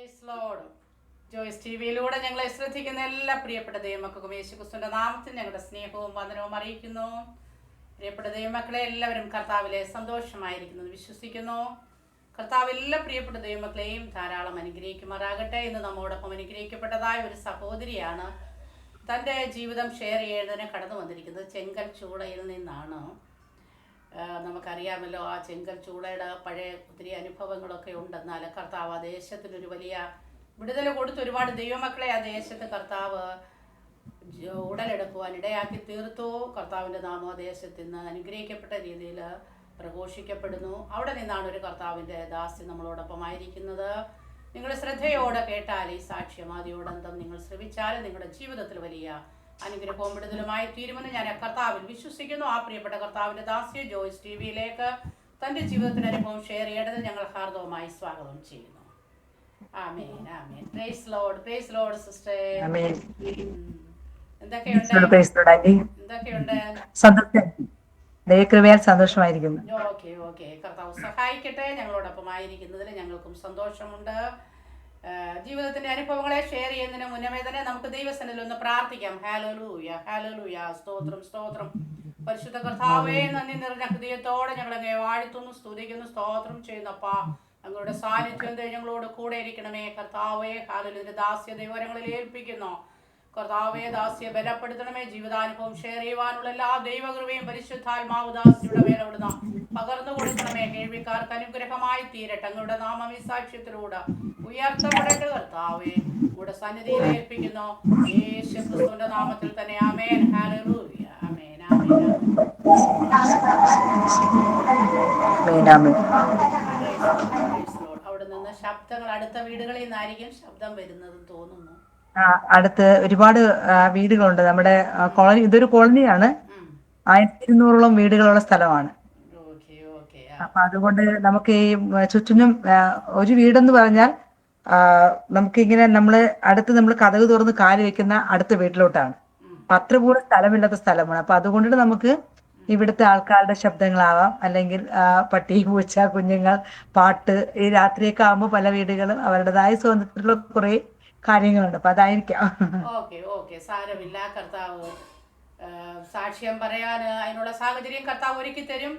Praise Lord. Joyce ടിവിയിലൂടെ ഞങ്ങളെ ശ്രദ്ധിക്കുന്ന എല്ലാ പ്രിയപ്പെട്ട ദൈവമക്കൾക്കും യേശുക്രിസ്തുവിന്റെ നാമത്തിൽ ഞങ്ങളുടെ സ്നേഹവും വന്ദനവും അറിയിക്കുന്നു. പ്രിയപ്പെട്ട ദൈവമക്കളെ, എല്ലാവരും കർത്താവിലെ സന്തോഷമായിരിക്കുന്നത് വിശ്വസിക്കുന്നു. കർത്താവ് എല്ലാ പ്രിയപ്പെട്ട ദൈവമക്കളെയും ധാരാളം അനുഗ്രഹിക്കുമാറാകട്ടെ. ഇന്ന് നമ്മോടൊപ്പം അനുഗ്രഹിക്കപ്പെട്ടതായ ഒരു സഹോദരിയാണ് തൻ്റെ ജീവിതം ഷെയർ ചെയ്യുന്നതിന് കടന്നു വന്നിരിക്കുന്നത്. ചെങ്കൽ ചൂളയിൽ നിന്നാണ്. നമുക്കറിയാമല്ലോ, ആ ചെങ്കൽ ചൂളയുടെ പഴയ ഒത്തിരി അനുഭവങ്ങളൊക്കെ ഉണ്ടെന്നാൽ കർത്താവ് ആ ദേശത്തിനൊരു വലിയ വിടുതൽ കൊടുത്ത് ഒരുപാട് ദൈവമക്കളെ ആ ദേശത്ത് കർത്താവ് ഉടലെടുക്കുവാൻ ഇടയാക്കി തീർത്തു. കർത്താവിൻ്റെ നാമം ആ ദേശത്ത് നിന്ന് അനുഗ്രഹിക്കപ്പെട്ട രീതിയിൽ പ്രഘോഷിക്കപ്പെടുന്നു. അവിടെ നിന്നാണ് ഒരു കർത്താവിൻ്റെ ദാസ്യം നമ്മളോടൊപ്പമായിരിക്കുന്നത്. നിങ്ങൾ ശ്രദ്ധയോടെ കേട്ടാൽ ഈ സാക്ഷ്യം ആദ്യോടന്തം നിങ്ങൾ ശ്രവിച്ചാൽ നിങ്ങളുടെ ജീവിതത്തിൽ വലിയ അനുഗ്രഹവും വിടുതലുമായി തീരുമെന്ന് ഞാൻ കർത്താവിൽ വിശ്വസിക്കുന്നു. ആ പ്രിയപ്പെട്ട കർത്താവിൻ്റെ ദാസ്യ ജോയ്സ് ടിവിയിലേക്ക് തൻ്റെ ജീവിതത്തിൻ്റെ അനുഭവം ഷെയർ ചെയ്യേണ്ടത് ഞങ്ങൾ ഹാർദവമായി സ്വാഗതം ചെയ്യുന്നു. ആമേൻ, ആമേൻ. Praise lord, praise lord sister. എന്തൊക്കെയുണ്ട്? ദൈവകൃപയാൽ സന്തോഷമായിരിക്കുന്നു. ഓക്കെ ഓക്കെ, കർത്താവ് സഹായിക്കട്ടെ. ഞങ്ങളോടൊപ്പം ആയിരിക്കുന്നതിൽ ഞങ്ങൾക്കും സന്തോഷമുണ്ട്. ജീവിതത്തിന്റെ അനുഭവങ്ങളെ ഷെയർ ചെയ്യുന്നതിന് മുന്നമേ തന്നെ നമുക്ക് ദൈവസന്നിധിയിൽ ഒന്ന് പ്രാർത്ഥിക്കാം. ഹല്ലേലൂയ, ഹല്ലേലൂയ, സ്തോത്രം, സ്തോത്രം. പരിശുദ്ധ കർത്താവേ, നന്ദി നിറഞ്ഞ ഹൃദയത്തോടെ ഞങ്ങളങ്ങ് വാഴ്ത്തുന്നു, സ്തുതിക്കുന്നു, സ്തോത്രം ചെയ്യുന്നപ്പാ. ഞങ്ങളുടെ സാന്നിധ്യം ഞങ്ങളോട് കൂടെ ഇരിക്കണമേ കർത്താവേ. ഹല്ലേലൂയ. ദാസ്യ ദൈവങ്ങളിൽ ഏൽപ്പിക്കുന്നു കർത്താവേ. ദാസ്യെ ബലപ്പെടുത്തണമേ. ജീവിതാനുഭവം ഷെയർ ചെയ്യുവാനുള്ള എല്ലാ ദൈവകൃപയും പരിശുദ്ധാത്മാവ് ദാസ്യയുടെ മേലെ വിടുന്ന പകർന്നു കൊടുക്കണമേ. കേൾവിക്കാർക്ക് അനുഗ്രഹമായി തീരട്ടെ. ഞങ്ങളുടെ നാമം ഈ സാക്ഷ്യത്തിലൂടെ ഉയർത്തപ്പെടട്ടെ കർത്താവേ. നമ്മുടെ സന്നിധിയിൽ ഏൽപ്പിക്കുന്നു യേശുക്രിസ്തുവിന്റെ നാമത്തിൽ തന്നെ. ആമേൻ, ഹല്ലേലൂയ, ആമേൻ, ആമേൻ, ആമേൻ. അവിടെ നിന്ന് ശബ്ദങ്ങൾ അടുത്ത വീടുകളിൽ നിന്നായിരിക്കും ശബ്ദം വരുന്നതെന്ന് തോന്നുന്നു. അടുത്ത് ഒരുപാട് വീടുകളുണ്ട്. നമ്മുടെ കോളനി, ഇതൊരു കോളനിയാണ്. 1200ഓളം വീടുകളുള്ള സ്ഥലമാണ്. അപ്പൊ അതുകൊണ്ട് നമുക്ക് ഈ ചുറ്റിനും ഒരു വീടെന്ന് പറഞ്ഞാൽ നമുക്കിങ്ങനെ നമ്മള് കതക് തുറന്ന് കാല് വെക്കുന്ന അടുത്ത വീട്ടിലോട്ടാണ്. അപ്പൊ അത്ര പോലും സ്ഥലമില്ലാത്ത സ്ഥലമാണ്. അപ്പൊ അതുകൊണ്ട് നമുക്ക് ഇവിടുത്തെ ആൾക്കാരുടെ ശബ്ദങ്ങളാവാം, അല്ലെങ്കിൽ പട്ടി, പൂച്ച, കുഞ്ഞുങ്ങൾ, പാട്ട്. ഈ രാത്രിയൊക്കെ ആകുമ്പോൾ പല വീടുകളും അവരുടേതായ സ്വന്തത്തിലുള്ള കുറെ കാര്യങ്ങളുണ്ട്. അപ്പൊ അതായിരിക്കാം. ഓക്കെ ഓക്കെ, സാരമില്ല. കർത്താവ് സാക്ഷ്യം പറയാൻ അതിനുള്ള സാഹചര്യം കർത്താവ് ഒരുക്കി തരും.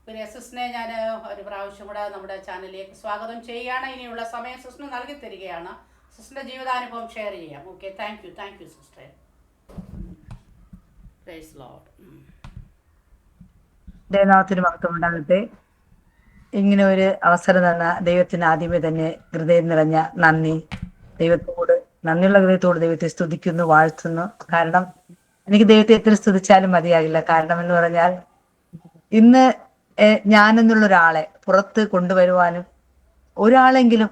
പിന്നെ സിസ്റ്റിനെ ഞാൻ ഒരു പ്രാവശ്യം കൂടെ നമ്മുടെ ചാനലിലേക്ക് സ്വാഗതം ചെയ്യുകയാണ്. ഇനിയുള്ള സമയം സിസ്റ്റിന് നൽകി തരികയാണ്. സിസ്റ്റിന്റെ ജീവിതാനുഭവം ഷെയർ ചെയ്യാം. Okay, thank you sister. Praise lord. ദൈവനാമത്തിന് മഹത്വം ഉണ്ടാകട്ടെ. ഇങ്ങനെ ഒരു അവസരം തന്ന ദൈവത്തിന് ആദ്യമേ തന്നെ ഹൃദയം നിറഞ്ഞ നന്ദി. നന്ദിയുള്ള ഹൃദയത്തോട് ദൈവത്തെ സ്തുതിക്കുന്നു, വാഴ്ത്തുന്നു. കാരണം എനിക്ക് ദൈവത്തെ എത്ര സ്തുതിച്ചാലും മതിയാകില്ല. കാരണം എന്ന് പറഞ്ഞാൽ ഇന്ന് ഞാനെന്നുള്ള ഒരാളെ പുറത്ത് കൊണ്ടുവരുവാനും ഒരാളെങ്കിലും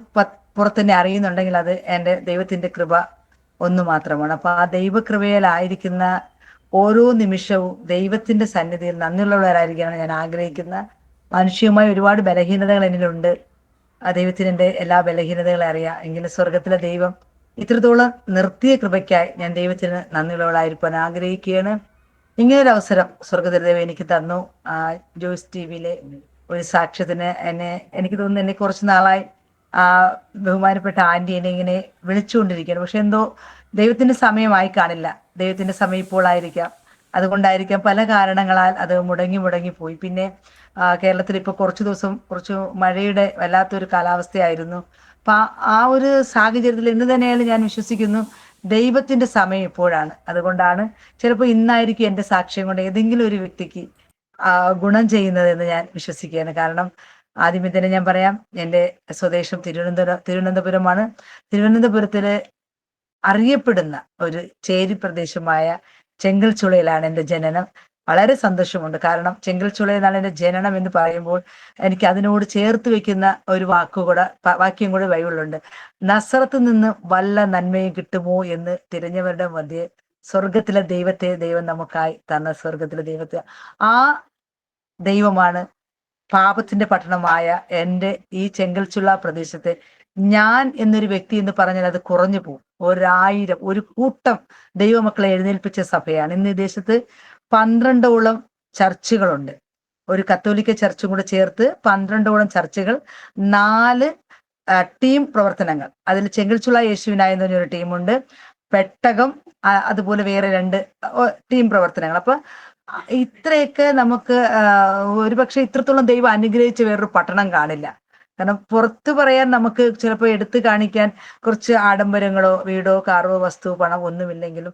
പുറത്തന്നെ അറിയുന്നുണ്ടെങ്കിൽ അത് എൻ്റെ ദൈവത്തിന്റെ കൃപ ഒന്നു മാത്രമാണ്. അപ്പൊ ആ ദൈവകൃപയിലായിരിക്കുന്ന ഓരോ നിമിഷവും ദൈവത്തിന്റെ സന്നിധിയിൽ നന്ദിയുള്ളവരായിരിക്കാനാണ് ഞാൻ ആഗ്രഹിക്കുന്ന. മാനുഷികമായ ഒരുപാട് ബലഹീനതകൾ എന്നിലുണ്ട്. ആ ദൈവത്തിന് എൻ്റെ എല്ലാ ബലഹീനതകളെ അറിയാം. എങ്കിലും സ്വർഗത്തിലെ ദൈവം ഇത്രത്തോളം നിർത്തിയ കൃപയ്ക്കായി ഞാൻ ദൈവത്തിന് നന്ദിയുള്ളവളായിരിക്കാൻ ആഗ്രഹിക്കുകയാണ്. ഇങ്ങനൊരു അവസരം സ്വർഗത്തിലെ ദൈവം എനിക്ക് തന്നു. ജോയ്സ് ടിവിയിലെ ഒരു സാക്ഷ്യത്തിന് എനിക്ക് തോന്നുന്നു എന്നെ കുറച്ച് നാളായി ബഹുമാനപ്പെട്ട ആന്റി എന്നെ ഇങ്ങനെ വിളിച്ചുകൊണ്ടിരിക്കുകയാണ്. പക്ഷെ എന്തോ ദൈവത്തിന്റെ സമയമായി കാണില്ല. ദൈവത്തിന്റെ സമയം ഇപ്പോൾ ആയിരിക്കാം. അതുകൊണ്ടായിരിക്കാം പല കാരണങ്ങളാൽ അത് മുടങ്ങി പോയി. പിന്നെ കേരളത്തിൽ ഇപ്പൊ കുറച്ച് മഴയുടെ വല്ലാത്തൊരു കാലാവസ്ഥയായിരുന്നു. അപ്പൊ ആ ഒരു സാഹചര്യത്തിൽ ഇന്ന് തന്നെയാണ് ഞാൻ വിശ്വസിക്കുന്നു ദൈവത്തിന്റെ സമയം ഇപ്പോഴാണ്. അതുകൊണ്ടാണ് ചിലപ്പോൾ ഇന്നായിരിക്കും എൻ്റെ സാക്ഷ്യം കൊണ്ട് ഏതെങ്കിലും ഒരു വ്യക്തിക്ക് ഗുണം ചെയ്യുന്നതെന്ന് ഞാൻ വിശ്വസിക്കുകയാണ്. കാരണം ആദ്യമേ തന്നെ ഞാൻ പറയാം, എൻ്റെ സ്വദേശം തിരുവനന്തപുരമാണ്. തിരുവനന്തപുരത്തില് അറിയപ്പെടുന്ന ഒരു ചേരി പ്രദേശമായ ചെങ്കൽച്ചുളയിലാണ് എൻ്റെ ജനനം. വളരെ സന്തോഷമുണ്ട്. കാരണം ചെങ്കൽച്ചുളയിലാണ് എൻ്റെ ജനനം എന്ന് പറയുമ്പോൾ എനിക്ക് അതിനോട് ചേർത്ത് വെക്കുന്ന ഒരു വാക്യം കൂടെ ബൈബിളിലുണ്ട്. നസറത്ത് നിന്ന് വല്ല നന്മയും കിട്ടുമോ എന്ന് തിരഞ്ഞവരുടെ മധ്യേ സ്വർഗത്തിലെ ദൈവം നമുക്കായി തന്ന സ്വർഗത്തിലെ ദൈവത്തെ, ആ ദൈവമാണ് പാപത്തിന്റെ പട്ടണമായ എൻ്റെ ഈ ചെങ്കൽച്ചുള പ്രദേശത്തെ ഞാൻ എന്നൊരു വ്യക്തി എന്ന് പറഞ്ഞാൽ അത് കുറഞ്ഞു പോകും. 1000 ഒരു കൂട്ടം ദൈവമക്കളെ എഴുന്നേൽപ്പിച്ച സഭയാണ്. ഇന്ന് ഈ ദേശത്ത് 12ഓളം ചർച്ചുകളുണ്ട്. ഒരു കത്തോലിക്ക ചർച്ചും കൂടെ ചേർത്ത് 12ഓളം ചർച്ചുകൾ, 4 ടീം പ്രവർത്തനങ്ങൾ. അതിൽ ചെങ്കൽച്ചുള യേശുവിനായി എന്ന് പറഞ്ഞൊരു ടീമുണ്ട്, പെട്ടകം, അതുപോലെ വേറെ 2 ടീം പ്രവർത്തനങ്ങൾ. അപ്പൊ ഇത്രയൊക്കെ നമുക്ക് ഒരുപക്ഷെ ഇത്രത്തോളം ദൈവം അനുഗ്രഹിച്ച വേറൊരു പട്ടണം കാണില്ല. കാരണം പുറത്തു പറയാൻ നമുക്ക് ചിലപ്പോൾ എടുത്തു കാണിക്കാൻ കുറച്ച് ആഡംബരങ്ങളോ വീടോ കാറോ വസ്തു പണം ഒന്നുമില്ലെങ്കിലും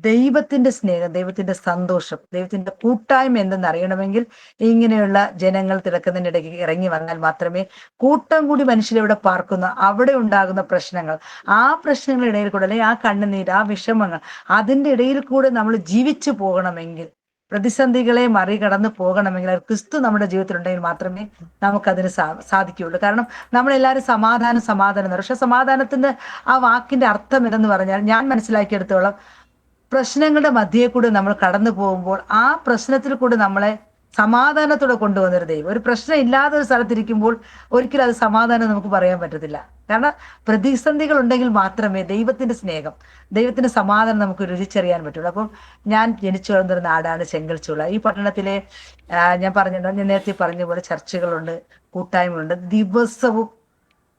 ദൈവത്തിന്റെ സ്നേഹം, ദൈവത്തിന്റെ സന്തോഷം, ദൈവത്തിന്റെ കൂട്ടായ്മ എന്തെന്ന് അറിയണമെങ്കിൽ ഇങ്ങനെയുള്ള ജനങ്ങൾ തിരക്കുന്നതിനിടയ്ക്ക് ഇറങ്ങി വന്നാൽ മാത്രമേ, കൂട്ടം കൂടി മനുഷ്യരെവിടെ പാർക്കുന്ന അവിടെ ഉണ്ടാകുന്ന പ്രശ്നങ്ങൾ, ആ പ്രശ്നങ്ങളുടെ ഇടയിൽ കൂടെ, അല്ലെങ്കിൽ ആ കണ്ണുനീര്, ആ വിഷമങ്ങൾ, അതിന്റെ ഇടയിൽ കൂടെ നമ്മൾ ജീവിച്ചു പോകണമെങ്കിൽ, പ്രതിസന്ധികളെ മറികടന്ന് പോകണമെങ്കിൽ, അത് ക്രിസ്തു നമ്മുടെ ജീവിതത്തിലുണ്ടെങ്കിൽ മാത്രമേ നമുക്കതിന് സാധിക്കുകയുള്ളൂ. കാരണം നമ്മളെല്ലാവരും സമാധാനം സമാധാനം എന്ന് പറയും. പക്ഷെ സമാധാനത്തിന്റെ ആ വാക്കിന്റെ അർത്ഥം എന്തെന്ന് പറഞ്ഞാൽ, ഞാൻ മനസ്സിലാക്കിയെടുത്തോളം പ്രശ്നങ്ങളുടെ മധ്യേ കൂടെ നമ്മൾ കടന്നു പോകുമ്പോൾ ആ പ്രശ്നത്തിൽ കൂടെ നമ്മളെ സമാധാനത്തോടെ കൊണ്ടുവന്നൊരു ദൈവം. ഒരു പ്രശ്നം ഇല്ലാതെ ഒരു സ്ഥലത്തിരിക്കുമ്പോൾ ഒരിക്കലും അത് സമാധാനം നമുക്ക് പറയാൻ പറ്റത്തില്ല. കാരണം പ്രതിസന്ധികൾ ഉണ്ടെങ്കിൽ മാത്രമേ ദൈവത്തിന്റെ സ്നേഹം, ദൈവത്തിന്റെ സമാധാനം നമുക്ക് രുചിച്ചറിയാൻ പറ്റുള്ളൂ. അപ്പം ഞാൻ ജനിച്ചു വളർന്നൊരു നാടാണ് ചെങ്കൽച്ചുള. ഈ പട്ടണത്തിലെ ഞാൻ നേരത്തെ പറഞ്ഞ പോലെ ചർച്ചുകളുണ്ട്, കൂട്ടായ്മയുണ്ട്.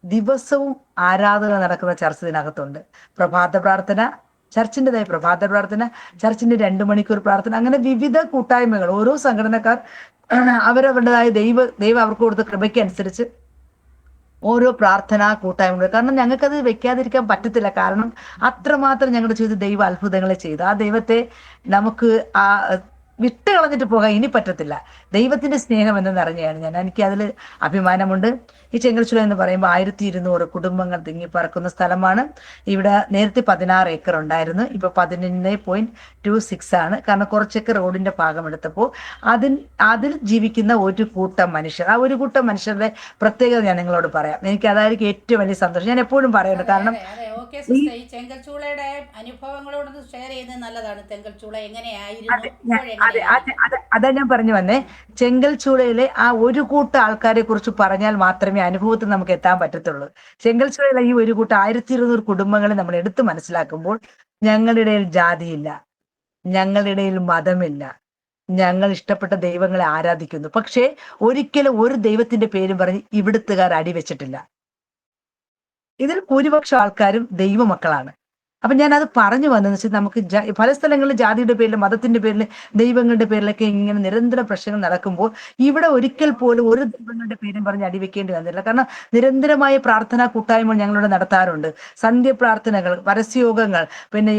ദിവസവും ആരാധന നടക്കുന്ന ചർച്ച് ഇതിനകത്തുണ്ട്. പ്രഭാത പ്രാർത്ഥന, ചർച്ചിൻ്റെതായ പ്രഭാത പ്രാർത്ഥന, ചർച്ചിന്റെ 2 മണിക്കൂർ പ്രാർത്ഥന, അങ്ങനെ വിവിധ കൂട്ടായ്മകൾ. ഓരോ സംഘടനക്കാർ അവരവരുടേതായ ദൈവം അവർക്ക് കൊടുത്ത കൃപയ്ക്ക് അനുസരിച്ച് ഓരോ പ്രാർത്ഥനാ കൂട്ടായ്മകൾ. കാരണം ഞങ്ങൾക്കത് വെക്കാതിരിക്കാൻ പറ്റത്തില്ല. കാരണം അത്രമാത്രം ഞങ്ങളുടെ ജീവിതത്തിൽ ദൈവ അത്ഭുതങ്ങളെ ചെയ്തു. ആ ദൈവത്തെ നമുക്ക് വിട്ട് കളഞ്ഞിട്ട് പോകാൻ ഇനി പറ്റത്തില്ല. ദൈവത്തിന്റെ സ്നേഹം എന്തെന്ന് അറിഞ്ഞാണ് എനിക്ക് അതിൽ അഭിമാനമുണ്ട്. ഈ ചെങ്കൽച്ചുള എന്ന് പറയുമ്പോൾ 1200 കുടുംബങ്ങൾ തിങ്ങിപ്പറക്കുന്ന സ്ഥലമാണ്. ഇവിടെ നേരത്തെ 16 ഏക്കർ ഉണ്ടായിരുന്നു, ഇപ്പൊ 11.26 ആണ്. കാരണം കുറച്ചൊക്കെ റോഡിന്റെ ഭാഗം എടുത്തപ്പോൾ അതിൽ ജീവിക്കുന്ന ഒരു കൂട്ടം മനുഷ്യർ, ആ ഒരു കൂട്ടം മനുഷ്യരുടെ പ്രത്യേകത ഞാൻ നിങ്ങളോട് പറയാം. എനിക്ക് അതായിരിക്കും ഏറ്റവും വലിയ സന്തോഷം. ഞാൻ എപ്പോഴും പറയുന്നത്, കാരണം ഈ ചെങ്കൽച്ചുളയുടെ അനുഭവങ്ങളോട് ഷെയർ ചെയ്യുന്നത് നല്ലതാണ്. ചെങ്കൽച്ചുള എങ്ങനെയായിരുന്നു? അതാ ഞാൻ പറഞ്ഞു വന്നേ. ചെങ്കൽച്ചുളയിലെ ആ ഒരു കൂട്ടം ആൾക്കാരെ കുറിച്ച് പറഞ്ഞാൽ മാത്രമേ അനുഭവത്തിൽ നമുക്ക് എത്താൻ പറ്റത്തുള്ളൂ. ചെങ്കൽച്ചുളയിലെ ഈ ഒരു കൂട്ടം 1200 കുടുംബങ്ങളെ നമ്മൾ എടുത്തു മനസ്സിലാക്കുമ്പോൾ, ഞങ്ങളുടെ ഇടയിൽ ജാതിയില്ല, ഞങ്ങളുടെ ഇടയിൽ മതമില്ല, ഞങ്ങൾ ഇഷ്ടപ്പെട്ട ദൈവങ്ങളെ ആരാധിക്കുന്നു. പക്ഷേ ഒരിക്കലും ഒരു ദൈവത്തിന്റെ പേരും പറഞ്ഞ് ഇവിടുത്തുകാർ അടിവെച്ചിട്ടില്ല. ഇതിൽ ഭൂരിപക്ഷം ആൾക്കാരും ദൈവമക്കളാണ്. അപ്പൊ ഞാൻ അത് പറഞ്ഞു വന്നതെന്ന് വെച്ചാൽ, നമുക്ക് പല സ്ഥലങ്ങളിൽ ജാതിയുടെ പേരിൽ, മതത്തിന്റെ പേരിൽ, ദൈവങ്ങളുടെ പേരിലൊക്കെ ഇങ്ങനെ നിരന്തര പ്രശ്നങ്ങൾ നടക്കുമ്പോൾ ഇവിടെ ഒരിക്കൽ പോലും ഒരു ദൈവങ്ങളുടെ പേരും പറഞ്ഞ് അടിവെക്കേണ്ടി വന്നില്ല. കാരണം നിരന്തരമായ പ്രാർത്ഥനാ കൂട്ടായ്മ ഞങ്ങളിവിടെ നടത്താറുണ്ട്. സന്ധ്യ പ്രാർത്ഥനകൾ, പരസ്യയോഗങ്ങൾ, പിന്നെ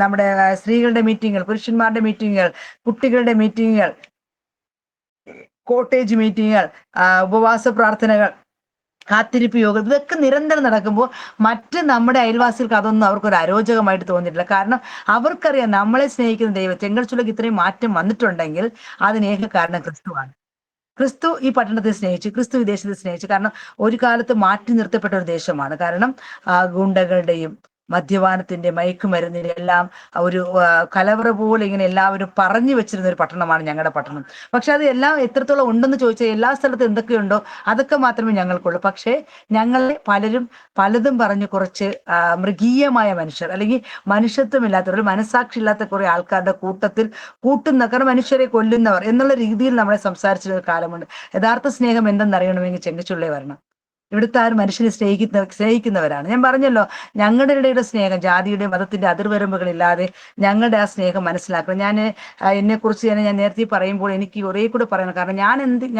നമ്മുടെ സ്ത്രീകളുടെ മീറ്റിങ്ങുകൾ, പുരുഷന്മാരുടെ മീറ്റിങ്ങുകൾ, കുട്ടികളുടെ മീറ്റിങ്ങുകൾ, കോട്ടേജ് മീറ്റിങ്ങുകൾ, ഉപവാസ പ്രാർത്ഥനകൾ, കാത്തിരിപ്പ് യോഗം, ഇതൊക്കെ നിരന്തരം നടക്കുമ്പോൾ മറ്റ് നമ്മുടെ അയൽവാസികൾക്ക് അതൊന്നും അവർക്കൊരു അരോചകമായിട്ട് തോന്നിയിട്ടില്ല. കാരണം അവർക്കറിയാം നമ്മളെ സ്നേഹിക്കുന്ന ദൈവം. ചെങ്കൽച്ചുളയ്ക്ക് ഇത്രയും മാറ്റം വന്നിട്ടുണ്ടെങ്കിൽ അതിന് ഏക കാരണം ക്രിസ്തുവാണ്. ക്രിസ്തു ഈ പട്ടണത്തെ സ്നേഹിച്ചു, ക്രിസ്തു വിദേശത്തെ സ്നേഹിച്ചു. കാരണം ഒരു കാലത്ത് മാറ്റി നിർത്തപ്പെട്ട ഒരു ദേശമാണ്. കാരണം ഗുണ്ടകളുടെയും മദ്യപാനത്തിന്റെ, മയക്കുമരുന്നിന്റെ എല്ലാം ഒരു കലവറ പോലെ ഇങ്ങനെ എല്ലാവരും പറഞ്ഞു വെച്ചിരുന്ന ഒരു പട്ടണമാണ് ഞങ്ങളുടെ പട്ടണം. പക്ഷെ അത് എല്ലാം എത്രത്തോളം ഉണ്ടെന്ന് ചോദിച്ചാൽ, എല്ലാ സ്ഥലത്തും എന്തൊക്കെയുണ്ടോ അതൊക്കെ മാത്രമേ ഞങ്ങൾക്കുള്ളൂ. പക്ഷേ ഞങ്ങളെ പലതും പറഞ്ഞ് കുറച്ച് മൃഗീയമായ മനുഷ്യർ, അല്ലെങ്കിൽ മനുഷ്യത്വമില്ലാത്തവർ, മനസാക്ഷി ഇല്ലാത്ത കുറെ ആൾക്കാരുടെ കൂട്ടുന്നവർ, മനുഷ്യരെ കൊല്ലുന്നവർ എന്നുള്ള രീതിയിൽ നമ്മളെ സംസാരിച്ചിരുന്ന കാലമുണ്ട്. യഥാർത്ഥ സ്നേഹം എന്തെന്നറിയണമെങ്കിൽ ചെങ്കൽച്ചുള വരണം. ഇവിടുത്തെ ആ ഒരു മനുഷ്യനെ സ്നേഹിക്കുന്നവരാണ്. ഞാൻ പറഞ്ഞല്ലോ, ഞങ്ങളുടെ ഇടയുടെ സ്നേഹം ജാതിയുടെ മതത്തിന്റെ അതിർവരമ്പുകളില്ലാതെ ഞങ്ങളുടെ ആ സ്നേഹം മനസ്സിലാക്കണം. എന്നെക്കുറിച്ച് ഞാൻ നേരത്തെ പറയുമ്പോൾ എനിക്ക് ഒരേ കൂടെ പറയണം. കാരണം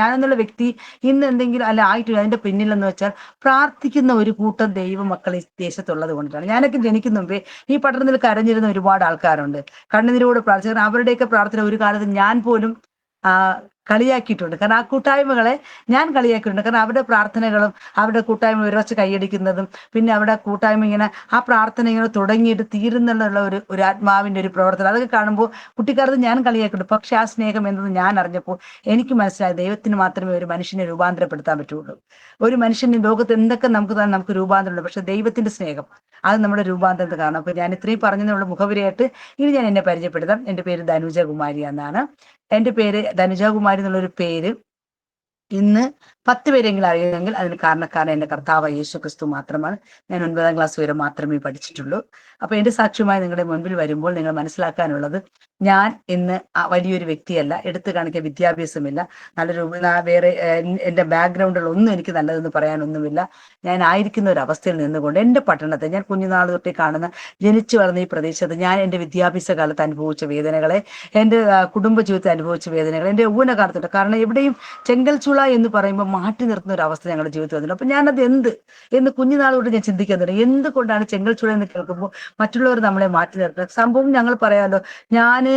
ഞാനെന്നുള്ള വ്യക്തി ഇന്ന് എന്തെങ്കിലും ആയിട്ടില്ല. അതിന്റെ പിന്നിലെന്ന് വെച്ചാൽ പ്രാർത്ഥിക്കുന്ന ഒരു കൂട്ടം ദൈവമക്കൾ ഈ ദേശത്തുള്ളത് കൊണ്ടിട്ടാണ്. ഞാനൊക്കെ ജനിക്കുന്ന മുമ്പേ ഈ പട്ടണത്തിൽ കരഞ്ഞിരുന്ന ഒരുപാട് ആൾക്കാരുണ്ട്. കണ്ണുനീരോട് പ്രാർത്ഥിക്കുന്ന അവരുടെയൊക്കെ പ്രാർത്ഥന ഒരു കാലത്ത് ഞാൻ പോലും കളിയാക്കിയിട്ടുണ്ട്. കാരണം ആ കൂട്ടായ്മകളെ ഞാൻ കളിയാക്കിയിട്ടുണ്ട്. കാരണം അവരുടെ പ്രാർത്ഥനകളും അവരുടെ കൂട്ടായ്മ ഒരുവച്ച് കൈയടിക്കുന്നതും, പിന്നെ അവിടെ കൂട്ടായ്മ ഇങ്ങനെ ആ പ്രാർത്ഥന ഇങ്ങനെ തുടങ്ങിയിട്ട് തീരുന്നുള്ള ഒരു ആത്മാവിന്റെ ഒരു പ്രവർത്തനം, അതൊക്കെ കാണുമ്പോൾ കുട്ടിക്കാലത്ത് ഞാൻ കളിയാക്കിയിട്ടുണ്ട്. പക്ഷെ ആ സ്നേഹം എന്തെന്ന് ഞാൻ അറിഞ്ഞപ്പോൾ എനിക്ക് മനസ്സിലായി, ദൈവത്തിന് മാത്രമേ ഒരു മനുഷ്യനെ രൂപാന്തരപ്പെടുത്താൻ പറ്റുള്ളൂ. ഒരു മനുഷ്യന് ലോകത്ത് എന്തൊക്കെ നമുക്ക് രൂപാന്തരമുണ്ട്, പക്ഷെ ദൈവത്തിന്റെ സ്നേഹം അത് നമ്മുടെ രൂപാന്തരത്തെ കാണാം. അപ്പൊ ഞാൻ ഇത്രയും പറഞ്ഞതിനുള്ള മുഖവരിയായിട്ട് ഇനി ഞാൻ എന്നെ പരിചയപ്പെടുത്താം. എൻ്റെ പേര് ധനുജകുമാരി എന്നാണ്. എൻ്റെ പേര് ധനുജകുമാരി എന്നുള്ളൊരു പേര് ഇന്ന് 10 പേരെങ്കിലും അറിയുമെങ്കിൽ അതിന് കാരണക്കാരൻ എൻ്റെ കർത്താവ് യേശു ക്രിസ്തു മാത്രമാണ്. ഞാൻ 9ാം ക്ലാസ് വരെ മാത്രമേ പഠിച്ചിട്ടുള്ളൂ. അപ്പൊ എന്റെ സാക്ഷ്യമായി നിങ്ങളുടെ മുൻപിൽ വരുമ്പോൾ നിങ്ങൾ മനസ്സിലാക്കാനുള്ളത്, ഞാൻ ഇന്ന് വലിയൊരു വ്യക്തിയല്ല, എടുത്തു കാണിക്കാൻ വിദ്യാഭ്യാസമില്ല, നല്ലൊരു വേറെ എൻ്റെ ബാക്ക്ഗ്രൗണ്ടുകൾ ഒന്നും എനിക്ക് നല്ലതെന്ന് പറയാനൊന്നുമില്ല. ഞാൻ ആയിരിക്കുന്ന ഒരു അവസ്ഥയിൽ നിന്നുകൊണ്ട് എൻ്റെ പട്ടണത്തെ, ഞാൻ കുഞ്ഞുനാൾ തൊട്ടേ കാണുന്ന ജനിച്ചു വളർന്ന ഈ പ്രദേശത്ത് ഞാൻ എൻ്റെ വിദ്യാഭ്യാസ കാലത്ത് അനുഭവിച്ച വേദനകളെ, എൻ്റെ കുടുംബ ജീവിതത്തിൽ അനുഭവിച്ച വേദനകൾ എൻ്റെ യൗവനകാലത്തുണ്ട്. കാരണം എവിടെയും ചെങ്കൽച്ചുള എന്ന് പറയുമ്പോൾ മാറ്റി നിർത്തുന്ന ഒരു അവസ്ഥ ഞങ്ങളുടെ ജീവിതത്തിൽ വന്നിട്ടുണ്ട്. അപ്പൊ ഞാനത് എന്ന് കുഞ്ഞുനാളോട് ഞാൻ ചിന്തിക്കാൻ തുടങ്ങി, എന്തുകൊണ്ടാണ് ചെങ്കൽച്ചുള എന്ന് കേൾക്കുമ്പോൾ മറ്റുള്ളവർ നമ്മളെ മാറ്റി നിർത്തുന്നത്? സംഭവം ഞങ്ങൾ പറയാമല്ലോ, ഞാൻ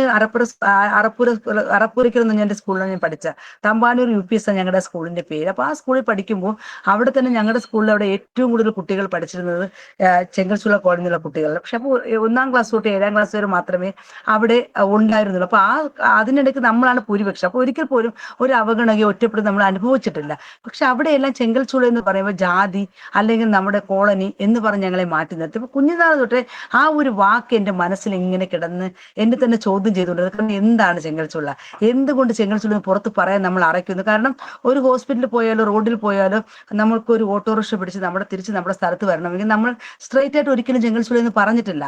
അറപ്പുരയ്ക്കൽ ഞാൻ എൻ്റെ സ്കൂളിലാണ് ഞാൻ പഠിച്ച, തമ്പാനൂർ UPS ആണ് ഞങ്ങളുടെ സ്കൂളിന്റെ പേര്. അപ്പൊ ആ സ്കൂളിൽ പഠിക്കുമ്പോൾ അവിടെ തന്നെ ഞങ്ങളുടെ സ്കൂളിൽ അവിടെ ഏറ്റവും കൂടുതൽ കുട്ടികൾ പഠിച്ചിരുന്നത് ചെങ്കൽച്ചുള കോളനിയിലുള്ള കുട്ടികളാണ്. പക്ഷെ അപ്പോൾ 1ാം ക്ലാസ് തൊട്ട് 7ാം ക്ലാസ് വരെ മാത്രമേ അവിടെ ഉണ്ടായിരുന്നുള്ളൂ. അപ്പൊ അതിനിടയ്ക്ക് നമ്മളാണ് ഭൂരിപക്ഷം. അപ്പൊ ഒരിക്കൽ പോലും ഒരു അവഗണനയോ ഒറ്റപ്പെടുത്തി നമ്മൾ അനുഭവിച്ചിട്ടില്ല. പക്ഷെ അവിടെയെല്ലാം ചെങ്കൽച്ചുള എന്ന് പറയുമ്പോൾ ജാതി അല്ലെങ്കിൽ നമ്മുടെ കോളനി എന്ന് പറഞ്ഞ് ഞങ്ങളെ മാറ്റി നിർത്തി. അപ്പൊ കുഞ്ഞുനാൾ തൊട്ടേ ആ ഒരു വാക്ക് എൻ്റെ മനസ്സിൽ ഇങ്ങനെ കിടന്ന് എന്നെ തന്നെ ചോദ്യം ചെയ്തുകൊണ്ട്, കാരണം എന്താണ് ചെങ്കൽച്ചുള, എന്തുകൊണ്ട് ചെങ്കൽച്ചുള പുറത്ത് പറയാൻ നമ്മൾ അറയ്ക്കുന്നു? കാരണം ഒരു ഹോസ്പിറ്റലിൽ പോയാലോ റോഡിൽ പോയാലോ നമ്മൾക്ക് ഒരു ഓട്ടോറിക്ഷ പിടിച്ച് തിരിച്ച് നമ്മുടെ സ്ഥലത്ത് വരണമെങ്കിൽ നമ്മൾ സ്ട്രെയിറ്റ് ആയിട്ട് ഒരിക്കലും ചെങ്കൽച്ചുള എന്ന് പറഞ്ഞിട്ടില്ല.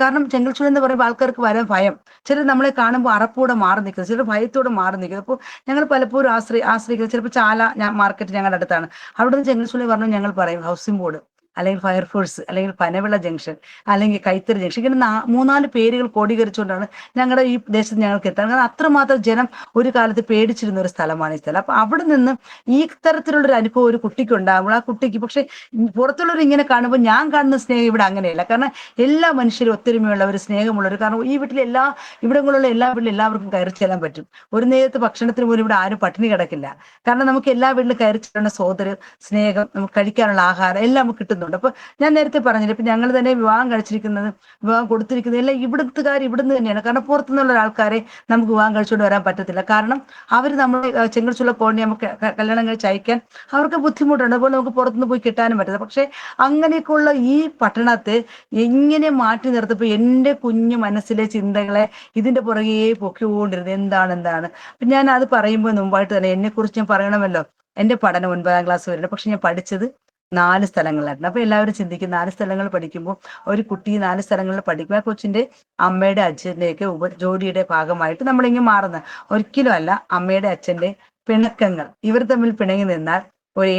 കാരണം ചെങ്കൽച്ചുള എന്ന് പറയുമ്പോൾ ആൾക്കാർക്ക് വരാൻ ഭയം. ചിലർ നമ്മളെ കാണുമ്പോൾ അറപ്പോടെ മാറി നിൽക്കുന്നത്, ചിലർ ഭയത്തോടെ മാറി നിൽക്കുന്നത്. അപ്പോൾ ഞങ്ങൾ പലപ്പോഴും ആശ്രയിക്കുന്നത്, ചിലപ്പോൾ ചാല മാർക്കറ്റ് ഞങ്ങളുടെ അടുത്താണ്, അവിടെ നിന്ന് ചെങ്കൽച്ചുള പറഞ്ഞു ഞങ്ങൾ പറയും ഹൗസിംഗ് ബോർഡ്, അല്ലെങ്കിൽ ഫയർഫോഴ്സ്, അല്ലെങ്കിൽ പനവിള ജംഗ്ഷൻ, അല്ലെങ്കിൽ കൈത്തറി ജംഗ്ഷൻ, ഇങ്ങനെ 3-4 പേരുകൾ കോടീകരിച്ചുകൊണ്ടാണ് ഞങ്ങളുടെ ഈ ദേശത്ത് ഞങ്ങൾക്ക് എത്താൻ. കാരണം അത്രമാത്രം ജനം ഒരു കാലത്ത് പേടിച്ചിരുന്ന ഒരു സ്ഥലമാണ് ഈ സ്ഥലം. അപ്പൊ അവിടെ നിന്ന് ഈ തരത്തിലുള്ളൊരു അനുഭവം ഒരു കുട്ടിക്ക് ഉണ്ടാകുമ്പോൾ ആ കുട്ടിക്ക്, പക്ഷെ പുറത്തുള്ളവർ ഇങ്ങനെ കാണുമ്പോൾ ഞാൻ കാണുന്ന സ്നേഹം ഇവിടെ അങ്ങനെയല്ല. കാരണം എല്ലാ മനുഷ്യരും ഒത്തൊരുമയുള്ളവർ, സ്നേഹമുള്ളവർ. കാരണം ഈ വീട്ടിലെ ഇവിടങ്ങളുള്ള എല്ലാ വീട്ടിലും എല്ലാവർക്കും കയറി ചെല്ലാൻ പറ്റും. ഒരു നേരത്തെ ഭക്ഷണത്തിന് പോലും ഇവിടെ ആരും പട്ടിണി കിടക്കില്ല. കാരണം നമുക്ക് എല്ലാ വീട്ടിലും കയറി ചെല്ലുന്ന സോദരം, സ്നേഹം, നമുക്ക് കഴിക്കാനുള്ള ആഹാരം എല്ലാം നമുക്ക് കിട്ടുന്നുണ്ട്. അപ്പൊ ഞാൻ നേരത്തെ പറഞ്ഞില്ല, ഇപ്പൊ ഞങ്ങൾ തന്നെ വിവാഹം കഴിച്ചിരിക്കുന്നത്, വിവാഹം കൊടുത്തിരിക്കുന്നത് എല്ലാം ഇവിടുന്ന് തന്നെയാണ്. കാരണം പുറത്തുനിന്നുള്ള ആൾക്കാരെ നമുക്ക് വിവാഹം കഴിച്ചുകൊണ്ട് വരാൻ പറ്റത്തില്ല. കാരണം അവർ നമ്മളെ ചെങ്കൽച്ചുള കോളനി നമുക്ക് കല്യാണം കഴിച്ച് അയക്കാൻ അവർക്ക് ബുദ്ധിമുട്ടുണ്ട്. അതുപോലെ നമുക്ക് പുറത്തുനിന്ന് പോയി കിട്ടാനും പറ്റില്ല. പക്ഷെ അങ്ങനെയൊക്കെയുള്ള ഈ പട്ടണത്തെ എങ്ങനെ മാറ്റി നിർത്തപ്പോ എൻ്റെ കുഞ്ഞു മനസ്സിലെ ചിന്തകളെ ഇതിന്റെ പുറകെ പൊക്കിക്കൊണ്ടിരുന്നത് എന്താണ്. അപ്പൊ ഞാൻ അത് പറയുമ്പോൾ മുമ്പായിട്ട് തന്നെ എന്നെ കുറിച്ച് ഞാൻ പറയണമല്ലോ. എൻ്റെ പഠനം 9ാം ക്ലാസ് വരെ, പക്ഷെ ഞാൻ പഠിച്ചത് 4 സ്ഥലങ്ങളിലായിരുന്നു. അപ്പൊ എല്ലാവരും ചിന്തിക്കും, 4 സ്ഥലങ്ങൾ പഠിക്കുമ്പോൾ ഒരു കുട്ടി 4 സ്ഥലങ്ങളിൽ പഠിക്കുമ്പോൾ ആ കൊച്ചിന്റെ അമ്മയുടെ അച്ഛൻ്റെയൊക്കെ ജോലിയുടെ ഭാഗമായിട്ട് നമ്മളിങ്ങനെ മാറുന്നത്. ഒരിക്കലും അല്ല. അമ്മയുടെ അച്ഛന്റെ പിണക്കങ്ങൾ, ഇവർ തമ്മിൽ പിണങ്ങി നിന്നാൽ ഒരു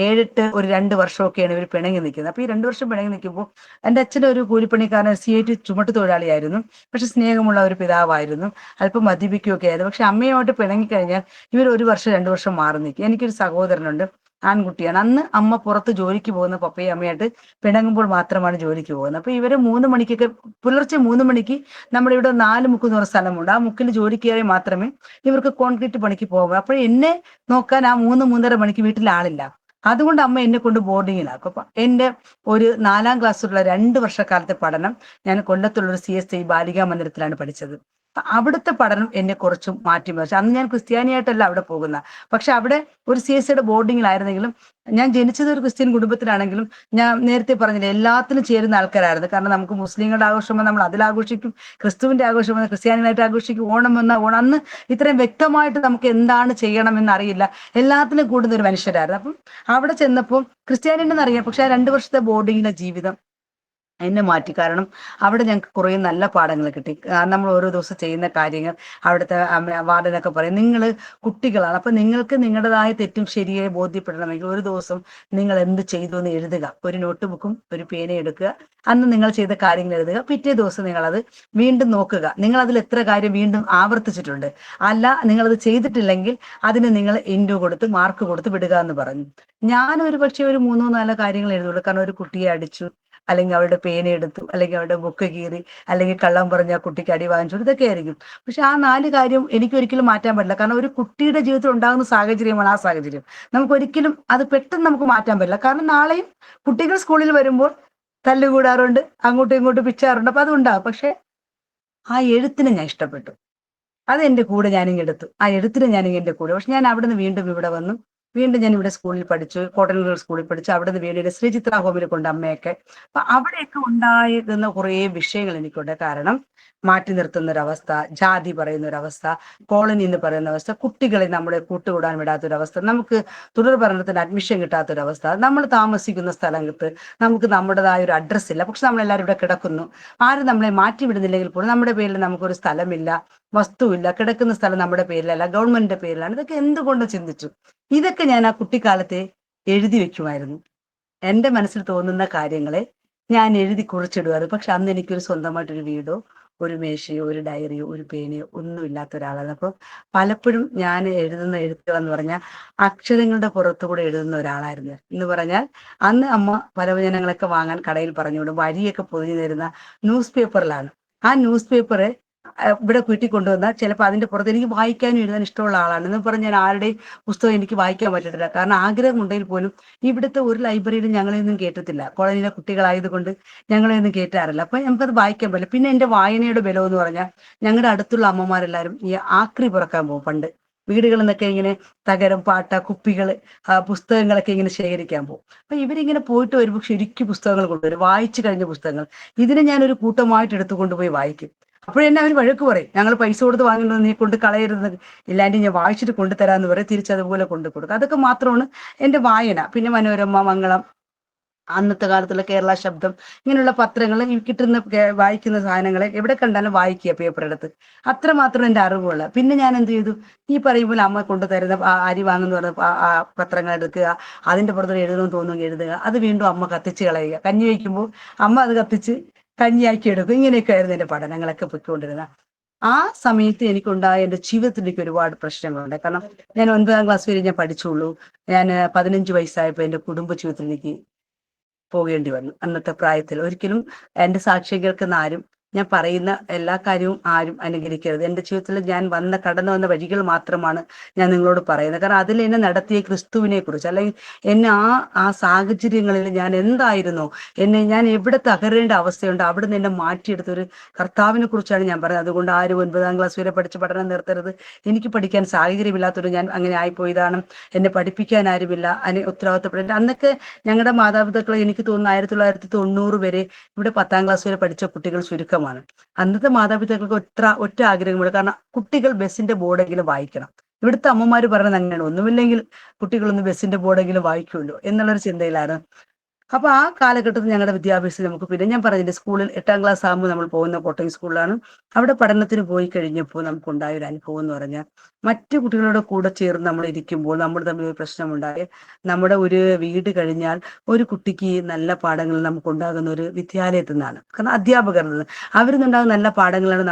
2 വർഷമൊക്കെയാണ് ഇവർ പിണങ്ങി നിൽക്കുന്നത്. അപ്പൊ ഈ 2 വർഷം പിണങ്ങി നിൽക്കുമ്പോൾ എൻ്റെ അച്ഛൻ്റെ ഒരു കൂലിപ്പണിക്കാരൻ CIT ചുമട്ട് തൊഴിലാളിയായിരുന്നു. പക്ഷെ സ്നേഹമുള്ള ഒരു പിതാവായിരുന്നു. അല്പം മദ്യപിക്കുകയൊക്കെ ആയിരുന്നു. പക്ഷെ അമ്മയുമായിട്ട് പിണങ്ങിക്കഴിഞ്ഞാൽ ഇവർ 1 വർഷം 2 വർഷം മാറി നിൽക്കും. എനിക്കൊരു സഹോദരനുണ്ട്, ആൺകുട്ടിയാണ്. അന്ന് അമ്മ പുറത്ത് ജോലിക്ക് പോകുന്ന പപ്പയും അമ്മയായിട്ട് പിണങ്ങുമ്പോൾ മാത്രമാണ് ജോലിക്ക് പോകുന്നത്. അപ്പൊ ഇവര് 3 മണിക്കൊക്കെ, പുലർച്ചെ 3 മണിക്ക് നമ്മുടെ ഇവിടെ 4 മുക്ക് എന്ന് പറഞ്ഞ സ്ഥലമുണ്ട്, ആ മുക്കിൽ ജോലിക്ക് കയറി മാത്രമേ ഇവർക്ക് കോൺക്രീറ്റ് പണിക്ക് പോകാം. അപ്പോൾ എന്നെ നോക്കാൻ ആ 3-3:30 മണിക്ക് വീട്ടിൽ ആളില്ല. അതുകൊണ്ട് അമ്മ എന്നെ കൊണ്ട് ബോർഡിങ്ങിലാക്കും. അപ്പൊ എൻ്റെ ഒരു 4ാം ക്ലാസ്സിലുള്ള 2 വർഷക്കാലത്തെ പഠനം ഞാൻ കൊല്ലത്തുള്ള ഒരു CSI ബാലികാ മന്ദിരത്തിലാണ് പഠിച്ചത്. അവിടുത്തെ പഠനം എന്നെ കുറച്ചും മാറ്റിമറിച്ചു. അന്ന് ഞാൻ ക്രിസ്ത്യാനിയായിട്ടല്ല അവിടെ പോകുന്ന, പക്ഷെ അവിടെ ഒരു CSIയുടെ ബോർഡിങ്ങിലായിരുന്നെങ്കിലും ഞാൻ ജനിച്ചത് ഒരു ക്രിസ്ത്യൻ കുടുംബത്തിലാണെങ്കിലും ഞാൻ നേരത്തെ പറഞ്ഞില്ല, എല്ലാത്തിനും ചേരുന്ന ആൾക്കാരായിരുന്നു. കാരണം നമുക്ക് മുസ്ലിങ്ങളുടെ ആഘോഷം വന്നാൽ നമ്മൾ അതിലാഘോഷിക്കും, ക്രിസ്തുവിന്റെ ആഘോഷം വന്നാൽ ക്രിസ്ത്യാനികളായിട്ട് ആഘോഷിക്കും, ഓണം വന്നാൽ ഓണം. അന്ന് ഇത്രയും വ്യക്തമായിട്ട് നമുക്ക് എന്താണ് ചെയ്യണമെന്ന് അറിയില്ല, എല്ലാത്തിനും കൂടുന്ന ഒരു മനുഷ്യരായിരുന്നു. അപ്പം അവിടെ ചെന്നപ്പോൾ ക്രിസ്ത്യാനിന്ന് അറിയാം, പക്ഷെ ആ 2 വർഷത്തെ ബോർഡിങ്ങിലെ ജീവിതം എന്നെ മാറ്റി. കാരണം അവിടെ ഞങ്ങൾക്ക് കുറേ നല്ല പാഠങ്ങൾ കിട്ടി. നമ്മൾ ഓരോ ദിവസം ചെയ്യുന്ന കാര്യങ്ങൾ അവിടുത്തെ വാർഡനൊക്കെ പറയും, നിങ്ങൾ കുട്ടികളാണ്, അപ്പൊ നിങ്ങൾക്ക് നിങ്ങളുടേതായ തെറ്റും ശരിയെ ബോധ്യപ്പെടണമെങ്കിൽ ഒരു ദിവസം നിങ്ങൾ എന്ത് ചെയ്തു എന്ന് എഴുതുക. ഒരു നോട്ട് ബുക്കും ഒരു പേനയും എടുക്കുക, അന്ന് നിങ്ങൾ ചെയ്ത കാര്യങ്ങൾ എഴുതുക. പിറ്റേ ദിവസം നിങ്ങളത് വീണ്ടും നോക്കുക, നിങ്ങൾ അതിൽ എത്ര കാര്യം വീണ്ടും ആവർത്തിച്ചിട്ടുണ്ട്. അല്ല, നിങ്ങളത് ചെയ്തിട്ടില്ലെങ്കിൽ അതിന് നിങ്ങൾ ഇൻഡു കൊടുത്ത് മാർക്ക് കൊടുത്ത് വിടുക എന്ന് പറഞ്ഞു. ഞാൻ ഒരു പക്ഷേ ഒരു 3-4 കാര്യങ്ങൾ എഴുതുള്ളൂ. കാരണം ഒരു കുട്ടിയെ അടിച്ചു, അല്ലെങ്കിൽ അവരുടെ പേന എടുത്തു, അല്ലെങ്കിൽ അവരുടെ ബുക്ക് കീറി, അല്ലെങ്കിൽ കള്ളം പറഞ്ഞ ആ കുട്ടിക്ക് അടി വാങ്ങിച്ചു, ഇതൊക്കെ ആയിരിക്കും. പക്ഷെ ആ 4 കാര്യം എനിക്ക് ഒരിക്കലും മാറ്റാൻ പറ്റില്ല. കാരണം ഒരു കുട്ടിയുടെ ജീവിതത്തിൽ ഉണ്ടാകുന്ന സാഹചര്യമാണ് ആ സാഹചര്യം. നമുക്ക് ഒരിക്കലും അത് പെട്ടെന്ന് നമുക്ക് മാറ്റാൻ പറ്റില്ല. കാരണം നാളെയും കുട്ടികൾ സ്കൂളിൽ വരുമ്പോൾ തല്ലുകൂടാറുണ്ട്, അങ്ങോട്ടും ഇങ്ങോട്ടും പിച്ചാറുണ്ട്. അപ്പൊ അതുണ്ടാകും. പക്ഷെ ആ എഴുത്തിനെ ഞാൻ ഇഷ്ടപ്പെട്ടു, അത് എൻ്റെ കൂടെ ഞാനിങ്ങ് എടുത്തു. ആ എഴുത്തിന് ഞാനിങ്ങ് എൻ്റെ കൂടെ. പക്ഷെ ഞാൻ അവിടെ നിന്ന് വീണ്ടും ഇവിടെ വന്നു. വീണ്ടും ഞാൻ ഇവിടെ സ്കൂളിൽ പഠിച്ചു, കോട്ടൺ സ്കൂളിൽ പഠിച്ചു. അവിടെ നിന്ന് വീണ്ടും ശ്രീചിത്ര ഹോമിൽ കൊണ്ട് അമ്മയൊക്കെ. അപ്പൊ അവിടെയൊക്കെ ഉണ്ടായിരുന്ന കുറേ വിഷയങ്ങൾ എനിക്കുണ്ട്. കാരണം മാറ്റി നിർത്തുന്ന ഒരവസ്ഥ, ജാതി പറയുന്ന ഒരവസ്ഥ, കോളനി എന്ന് പറയുന്ന അവസ്ഥ, കുട്ടികളെ നമ്മുടെ കൂട്ടുകൂടാൻ വിടാത്തൊരവസ്ഥ, നമുക്ക് തുടർ പഠനത്തിന് അഡ്മിഷൻ കിട്ടാത്തൊരവസ്ഥ, നമ്മൾ താമസിക്കുന്ന സ്ഥലത്ത് നമുക്ക് നമ്മുടേതായ ഒരു അഡ്രസ്സ് ഇല്ല, പക്ഷെ നമ്മളെല്ലാവരും ഇവിടെ കിടക്കുന്നു. ആരും നമ്മളെ മാറ്റി വിടുന്നില്ലെങ്കിൽ പോലും നമ്മുടെ പേരിൽ നമുക്കൊരു സ്ഥലമില്ല, വസ്തുവില്ല, കിടക്കുന്ന സ്ഥലം നമ്മുടെ പേരിലല്ല, ഗവൺമെന്റിന്റെ പേരിലാണ്. ഇതൊക്കെ എന്തുകൊണ്ട് ചിന്തിച്ചു? ഇതൊക്കെ ഞാൻ ആ കുട്ടിക്കാലത്തെ എഴുതി വെക്കുമായിരുന്നു. എന്റെ മനസ്സിൽ തോന്നുന്ന കാര്യങ്ങളെ ഞാൻ എഴുതി കുറിച്ചിടുമായിരുന്നു. പക്ഷെ അന്ന് എനിക്കൊരു സ്വന്തമായിട്ടൊരു വീടോ ഒരു മേശയോ ഒരു ഡയറിയോ ഒരു പേനയോ ഒന്നും ഇല്ലാത്ത ഒരാളാണ്. അപ്പോൾ പലപ്പോഴും ഞാൻ എഴുതുന്ന എഴുത്തുകൾ എന്ന് പറഞ്ഞാൽ അക്ഷരങ്ങളുടെ പുറത്തുകൂടെ എഴുതുന്ന ഒരാളായിരുന്നു. എന്ന് പറഞ്ഞാൽ അന്ന് അമ്മ പലവ്യഞ്ജനങ്ങളൊക്കെ വാങ്ങാൻ കടയിൽ പറഞ്ഞുവിടും, വഴിയൊക്കെ പൊതിഞ്ഞു തരുന്ന ന്യൂസ് പേപ്പറിലാണ്. ആ ന്യൂസ് പേപ്പർ ഇവിടെ വീട്ടിൽ കൊണ്ടുവന്നാൽ ചിലപ്പോൾ അതിന്റെ പുറത്ത് എനിക്ക് വായിക്കാനും എഴുതാൻ ഇഷ്ടമുള്ള ആളാണ്. എന്ന് പറഞ്ഞാൽ ഞാൻ ആരുടെയും പുസ്തകം എനിക്ക് വായിക്കാൻ പറ്റത്തില്ല. കാരണം ആഗ്രഹം ഉണ്ടെങ്കിൽ പോലും ഇവിടുത്തെ ഒരു ലൈബ്രറിയിലും ഞങ്ങളെയൊന്നും കേട്ടത്തില്ല. കോളനിയിലെ കുട്ടികളായതുകൊണ്ട് ഞങ്ങളെയൊന്നും കേറ്റാറില്ല. അപ്പൊ നമുക്കത് വായിക്കാൻ പറ്റില്ല. പിന്നെ എന്റെ വായനയുടെ ബലം എന്ന് പറഞ്ഞാൽ ഞങ്ങളുടെ അടുത്തുള്ള അമ്മമാരെല്ലാവരും ഈ ആക്രി പുറക്കാൻ പോകും. പണ്ട് വീടുകളിൽ നിന്നൊക്കെ ഇങ്ങനെ തകരം, പാട്ട, കുപ്പികൾ, പുസ്തകങ്ങളൊക്കെ ഇങ്ങനെ ശേഖരിക്കാൻ പോകും. അപ്പൊ ഇവരിങ്ങനെ പോയിട്ട് വരുമ്പോൾ ശരിക്കും പുസ്തകങ്ങൾ കൊണ്ടുവരും, വായിച്ചു കഴിഞ്ഞ പുസ്തകങ്ങൾ. ഇതിനെ ഞാനൊരു കൂട്ടമായിട്ട് എടുത്തുകൊണ്ടുപോയി വായിക്കും. അപ്പോഴെന്നെ അവർ വഴക്ക് പറയും, ഞങ്ങൾ പൈസ കൊടുത്ത് വാങ്ങുന്നത് നീ കൊണ്ട് കളയരുത്, ഇല്ലാണ്ട് ഞാൻ വായിച്ചിട്ട് കൊണ്ടുതരാന്ന് പറയും. തിരിച്ചതുപോലെ കൊണ്ടു കൊടുക്കും. അതൊക്കെ മാത്രമാണ് എന്റെ വായന. പിന്നെ മനോരമ, മംഗളം, അന്നത്തെ കാലത്തുള്ള കേരള ശബ്ദം, ഇങ്ങനെയുള്ള പത്രങ്ങൾ ഈ കിട്ടുന്ന വായിക്കുന്ന സാധനങ്ങളെ എവിടെ കണ്ടാലും വായിക്കുക പേപ്പർ എടുത്ത്. അത്രമാത്രം എൻ്റെ അറിവുള്ള. പിന്നെ ഞാൻ എന്ത് ചെയ്തു, ഈ പറയും പോലെ അമ്മ കൊണ്ടുതരുന്ന അരി വാങ്ങുന്ന പറഞ്ഞ പത്രങ്ങൾ എടുക്കുക, അതിന്റെ പുറത്ത് എഴുതണമെന്ന് തോന്നുമെങ്കിൽ എഴുതുക, അത് വീണ്ടും അമ്മ കത്തിച്ച് കളയുക. കഞ്ഞി വയ്ക്കുമ്പോൾ അമ്മ അത് കത്തിച്ച് കഞ്ഞിയാക്കി എടുക്കും. ഇങ്ങനെയൊക്കെ ആയിരുന്നു എൻ്റെ പഠനങ്ങളൊക്കെ പൊയ്ക്കൊണ്ടിരുന്നത്. ആ സമയത്ത് എനിക്കുണ്ടായ എൻ്റെ ജീവിതത്തിൽ എനിക്ക് ഒരുപാട് പ്രശ്നങ്ങളുണ്ട്. കാരണം ഞാൻ 9ാം ക്ലാസ് വരെ ഞാൻ പഠിച്ചുള്ളൂ. ഞാൻ 15 വയസ്സായപ്പോൾ എൻ്റെ കുടുംബ ജീവിതത്തിൽ എനിക്ക് പോകേണ്ടി വന്നു. അന്നത്തെ പ്രായത്തിൽ ഒരിക്കലും എന്റെ സാക്ഷ്യം കേൾക്കുന്ന ആരും, ഞാൻ പറയുന്ന എല്ലാ കാര്യവും ആരും അനുകരിക്കരുത്. എന്റെ ജീവിതത്തിൽ ഞാൻ കടന്നു വന്ന വഴികൾ മാത്രമാണ് ഞാൻ നിങ്ങളോട് പറയുന്നത്. കാരണം അതിൽ എന്നെ നടത്തിയ ക്രിസ്തുവിനെ കുറിച്ച്, അല്ലെങ്കിൽ എന്നെ ആ സാഹചര്യങ്ങളിൽ ഞാൻ എന്തായിരുന്നോ, ഞാൻ എവിടെ തകരേണ്ട അവസ്ഥയുണ്ട് അവിടുന്ന് എന്നെ മാറ്റിയെടുത്ത ഒരു കർത്താവിനെ കുറിച്ചാണ് ഞാൻ പറയുന്നത്. അതുകൊണ്ട് ആരും 9ാം ക്ലാസ് വരെ പഠിച്ച് പഠനം നിർത്തരുത്. എനിക്ക് പഠിക്കാൻ സാഹചര്യമില്ലാത്തൊരു ഞാൻ അങ്ങനെ ആയിപ്പോയതാണ്. എന്നെ പഠിപ്പിക്കാൻ ആരുമില്ല, അതിന് ഉത്തരവാദിത്തപ്പെടേണ്ട. അന്നൊക്കെ ഞങ്ങളുടെ മാതാപിതാക്കൾ എനിക്ക് തോന്നുന്നു 1990 വരെ ഇവിടെ 10ാം ക്ലാസ് വരെ പഠിച്ച കുട്ടികൾ ചുരുക്കമാണ്. അന്നത്തെ മാതാപിതാക്കൾക്ക് ഒറ്റ ആഗ്രഹമുണ്ട്. കാരണം കുട്ടികൾ ബസ്സിന്റെ ബോർഡെങ്കിലും വായിക്കണം. ഇവിടുത്തെ അമ്മമാര് പറയുന്നത് അങ്ങനെയാണ്, ഒന്നുമില്ലെങ്കിൽ കുട്ടികളൊന്ന് ബസ്സിന്റെ ബോർഡെങ്കിലും വായിക്കുമല്ലോ എന്നുള്ളൊരു ചിന്തയിലാണ്. അപ്പൊ ആ കാലഘട്ടത്തിൽ ഞങ്ങളുടെ വിദ്യാഭ്യാസം നമുക്ക്, പിന്നെ ഞാൻ പറഞ്ഞില്ലേ സ്കൂളിൽ 8ാം ക്ലാസ് ആകുമ്പോൾ നമ്മൾ പോകുന്ന കോട്ടയം സ്കൂളിലാണ്. അവിടെ പഠനത്തിന് പോയി കഴിഞ്ഞപ്പോൾ നമുക്കുണ്ടായ ഒരു അനുഭവം എന്ന് പറഞ്ഞാൽ, മറ്റു കുട്ടികളുടെ കൂടെ ചേർന്ന് നമ്മൾ ഇരിക്കുമ്പോൾ നമ്മൾ തമ്മിൽ ഒരു പ്രശ്നമുണ്ടായി. നമ്മുടെ ഒരു വീട് കഴിഞ്ഞാൽ ഒരു കുട്ടിക്ക് നല്ല പാഠങ്ങൾ നമുക്കുണ്ടാകുന്ന ഒരു വിദ്യാലയത്തിൽ നിന്നാണ്. കാരണം അധ്യാപകരിൽ നിന്ന് അവരിൽ നിന്നുണ്ടാകുന്ന നല്ല പാഠങ്ങളാണ്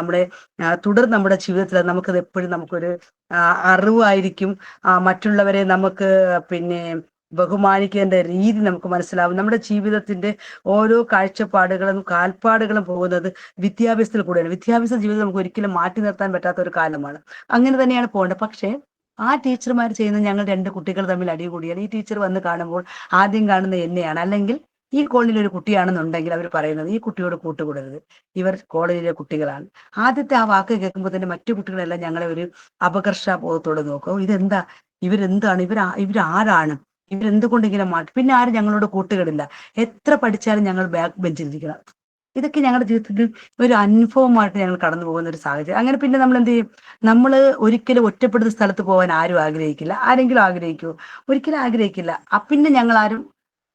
നമ്മുടെ ജീവിതത്തിൽ നമുക്കത് എപ്പോഴും നമുക്കൊരു അറിവായിരിക്കും. മറ്റുള്ളവരെ നമുക്ക് പിന്നെ ബഹുമാനിക്കേണ്ട രീതി നമുക്ക് മനസ്സിലാവും. നമ്മുടെ ജീവിതത്തിന്റെ ഓരോ കാഴ്ചപ്പാടുകളും കാൽപ്പാടുകളും പോകുന്നത് വിദ്യാഭ്യാസത്തിൽ കൂടെയാണ്. വിദ്യാഭ്യാസ ജീവിതം നമുക്ക് ഒരിക്കലും മാറ്റി നിർത്താൻ പറ്റാത്ത ഒരു കാലമാണ്. അങ്ങനെ തന്നെയാണ് പോകേണ്ടത്. പക്ഷേ ആ ടീച്ചർമാർ ചെയ്യുന്ന, ഞങ്ങൾ 2 കുട്ടികൾ തമ്മിൽ അടികൂടിയാൽ ഈ ടീച്ചർ വന്ന് കാണുമ്പോൾ ആദ്യം കാണുന്ന എന്നെയാണ്. അല്ലെങ്കിൽ ഈ കോളനിയിൽ ഒരു കുട്ടിയാണെന്നുണ്ടെങ്കിൽ അവർ പറയുന്നത്, ഈ കുട്ടിയോട് കൂട്ടുകൂടരുത്, ഇവർ കോളനിയിലെ കുട്ടികളാണ്. ആദ്യത്തെ ആ വാക്ക് കേൾക്കുമ്പോൾ തന്നെ മറ്റു കുട്ടികളെല്ലാം ഞങ്ങളെ ഒരു അപകർഷബോധത്തോടെ നോക്കും. ഇതെന്താ, ഇവരെന്താണ്, ഇവരാരാണ്, ഇവരെന്തുകൊണ്ട് ഇങ്ങനെ മാറ്റി. പിന്നെ ആരും ഞങ്ങളോട് കൂട്ടുകെടില്ല. എത്ര പഠിച്ചാലും ഞങ്ങൾ ബാക്ക് ബെഞ്ചിലിരിക്കണം. ഇതൊക്കെ ഞങ്ങളുടെ ജീവിതത്തിൽ ഒരു അനുഭവമായിട്ട് ഞങ്ങൾ കടന്നു പോകുന്ന ഒരു സാഹചര്യം. അങ്ങനെ പിന്നെ നമ്മൾ എന്ത് ചെയ്യും, നമ്മൾ ഒരിക്കലും ഒറ്റപ്പെടുന്ന സ്ഥലത്ത് പോകാൻ ആരും ആഗ്രഹിക്കില്ല. ആരെങ്കിലും ആഗ്രഹിക്കുമോ? ഒരിക്കലും ആഗ്രഹിക്കില്ല. പിന്നെ ഞങ്ങൾ ആരും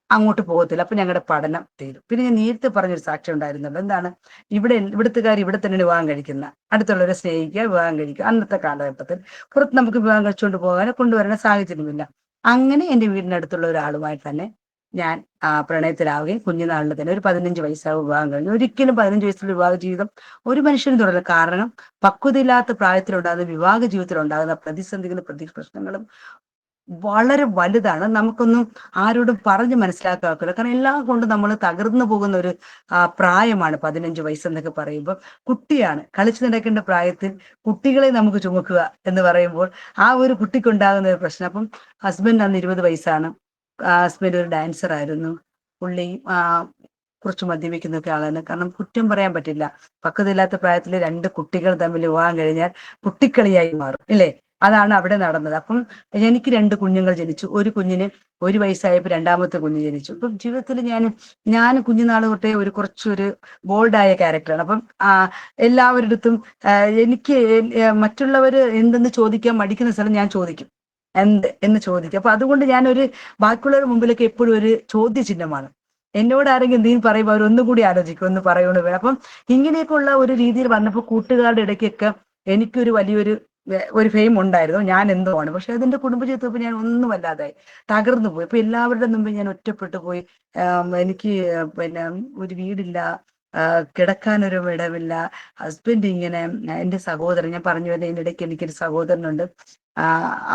അങ്ങോട്ട് പോകത്തില്ല. അപ്പൊ ഞങ്ങളുടെ പഠനം തീരും. പിന്നെ ഞാൻ നേരത്തെ പറഞ്ഞൊരു സാക്ഷ്യം ഉണ്ടായിരുന്നല്ലോ, എന്താണ്, ഇവിടുത്തുകാർ ഇവിടെ തന്നെ വിവാഹം കഴിക്കുന്ന, അടുത്തുള്ളവരെ സ്നേഹിക്കുക, വിവാഹം കഴിക്കുക. അന്നത്തെ കാലഘട്ടത്തിൽ പുറത്ത് നമുക്ക് വിവാഹം കഴിച്ചുകൊണ്ട് പോകാനോ കൊണ്ടുവരാനോ സാഹചര്യമില്ല. അങ്ങനെ എൻ്റെ വീടിനടുത്തുള്ള ഒരാളുമായി തന്നെ ഞാൻ പ്രണയത്തിലാവുകയും കുഞ്ഞുനാളിൽ തന്നെ ഒരു 15 വയസ്സാവും വിവാഹം കഴിഞ്ഞു. ഒരിക്കലും 15 വയസ്സിലുള്ള വിവാഹ ജീവിതം ഒരു മനുഷ്യനും തുടരില്ല. കാരണം പക്വതയില്ലാത്ത പ്രായത്തിലുണ്ടാകുന്ന വിവാഹ ജീവിതത്തിൽ ഉണ്ടാകുന്ന പ്രതിസന്ധികളും പ്രശ്നങ്ങളും വളരെ വലുതാണ്. നമുക്കൊന്നും ആരോടും പറഞ്ഞ് മനസ്സിലാക്കാക്കില്ല. കാരണം എല്ലാം കൊണ്ട് നമ്മൾ തകർന്നു പോകുന്ന ഒരു പ്രായമാണ് 15 വയസ്സെന്നൊക്കെ പറയുമ്പോൾ. കുട്ടിയാണ്, കളിച്ചു നടക്കേണ്ട പ്രായത്തിൽ കുട്ടികളെ നമുക്ക് ചുമക്കുക എന്ന് പറയുമ്പോൾ ആ ഒരു കുട്ടിക്കുണ്ടാകുന്ന ഒരു പ്രശ്നം. അപ്പം ഹസ്ബൻഡ് അന്ന് 20 വയസ്സാണ്. ഹസ്ബൻഡ് ഒരു ഡാൻസർ ആയിരുന്നു. പുള്ളി കുറച്ച് മദ്യപിക്കുന്നൊക്കെ ആളാണ്. കാരണം കുറ്റം പറയാൻ പറ്റില്ല. പക്വതയില്ലാത്ത പ്രായത്തിൽ 2 കുട്ടികൾ തമ്മിൽ വിവാഹം കഴിഞ്ഞാൽ കുട്ടിക്കളിയായി മാറും, ഇല്ലേ? അതാണ് അവിടെ നടന്നത്. അപ്പം എനിക്ക് 2 കുഞ്ഞുങ്ങൾ ജനിച്ചു. ഒരു കുഞ്ഞിന് 1 വയസ്സായപ്പോൾ രണ്ടാമത്തെ കുഞ്ഞ് ജനിച്ചു. ഇപ്പം ജീവിതത്തിൽ ഞാൻ കുഞ്ഞുനാൾ തൊട്ടേ കുറച്ചൊരു ബോൾഡായ ക്യാരക്ടറാണ്. അപ്പം എല്ലാവരുടെടുത്തും എനിക്ക് മറ്റുള്ളവര് എന്തെന്ന് ചോദിക്കാൻ മടിക്കുന്ന സ്ഥലം ഞാൻ ചോദിക്കും. എന്ത് എന്ന് ചോദിക്കും. അപ്പൊ അതുകൊണ്ട് ഞാനൊരു ബാക്കിയുള്ളവരുടെ മുമ്പിലൊക്കെ എപ്പോഴും ഒരു ചോദ്യചിഹ്നമാണ്. എന്നോട് ആരെങ്കിലും എന്തെങ്കിലും പറയുമ്പോൾ അവർ ഒന്നും കൂടി ആലോചിക്കും, ഒന്ന് പറയണോ വേണം. അപ്പം ഇങ്ങനെയൊക്കെയുള്ള ഒരു രീതിയിൽ വന്നപ്പോൾ കൂട്ടുകാരുടെ ഇടയ്ക്കൊക്കെ എനിക്കൊരു വലിയൊരു ഒരു ഫെയിം ഉണ്ടായിരുന്നു. ഞാൻ എന്തോ ആണ്. പക്ഷെ അതെന്റെ കുടുംബജീവിതത്തിൽ ഞാൻ ഒന്നുമല്ലാതായി തകർന്നു പോയി. അപ്പൊ എല്ലാവരുടെ മുമ്പ് ഞാൻ ഒറ്റപ്പെട്ടു പോയി. എനിക്ക് പിന്നെ ഒരു വീടില്ല, കിടക്കാനൊരു ഇടമില്ല. ഹസ്ബൻഡ് ഇങ്ങനെ എന്റെ സഹോദരൻ, ഞാൻ പറഞ്ഞു വരുന്ന ഇതിന്റെ ഇടയ്ക്ക് എനിക്കൊരു സഹോദരനുണ്ട്.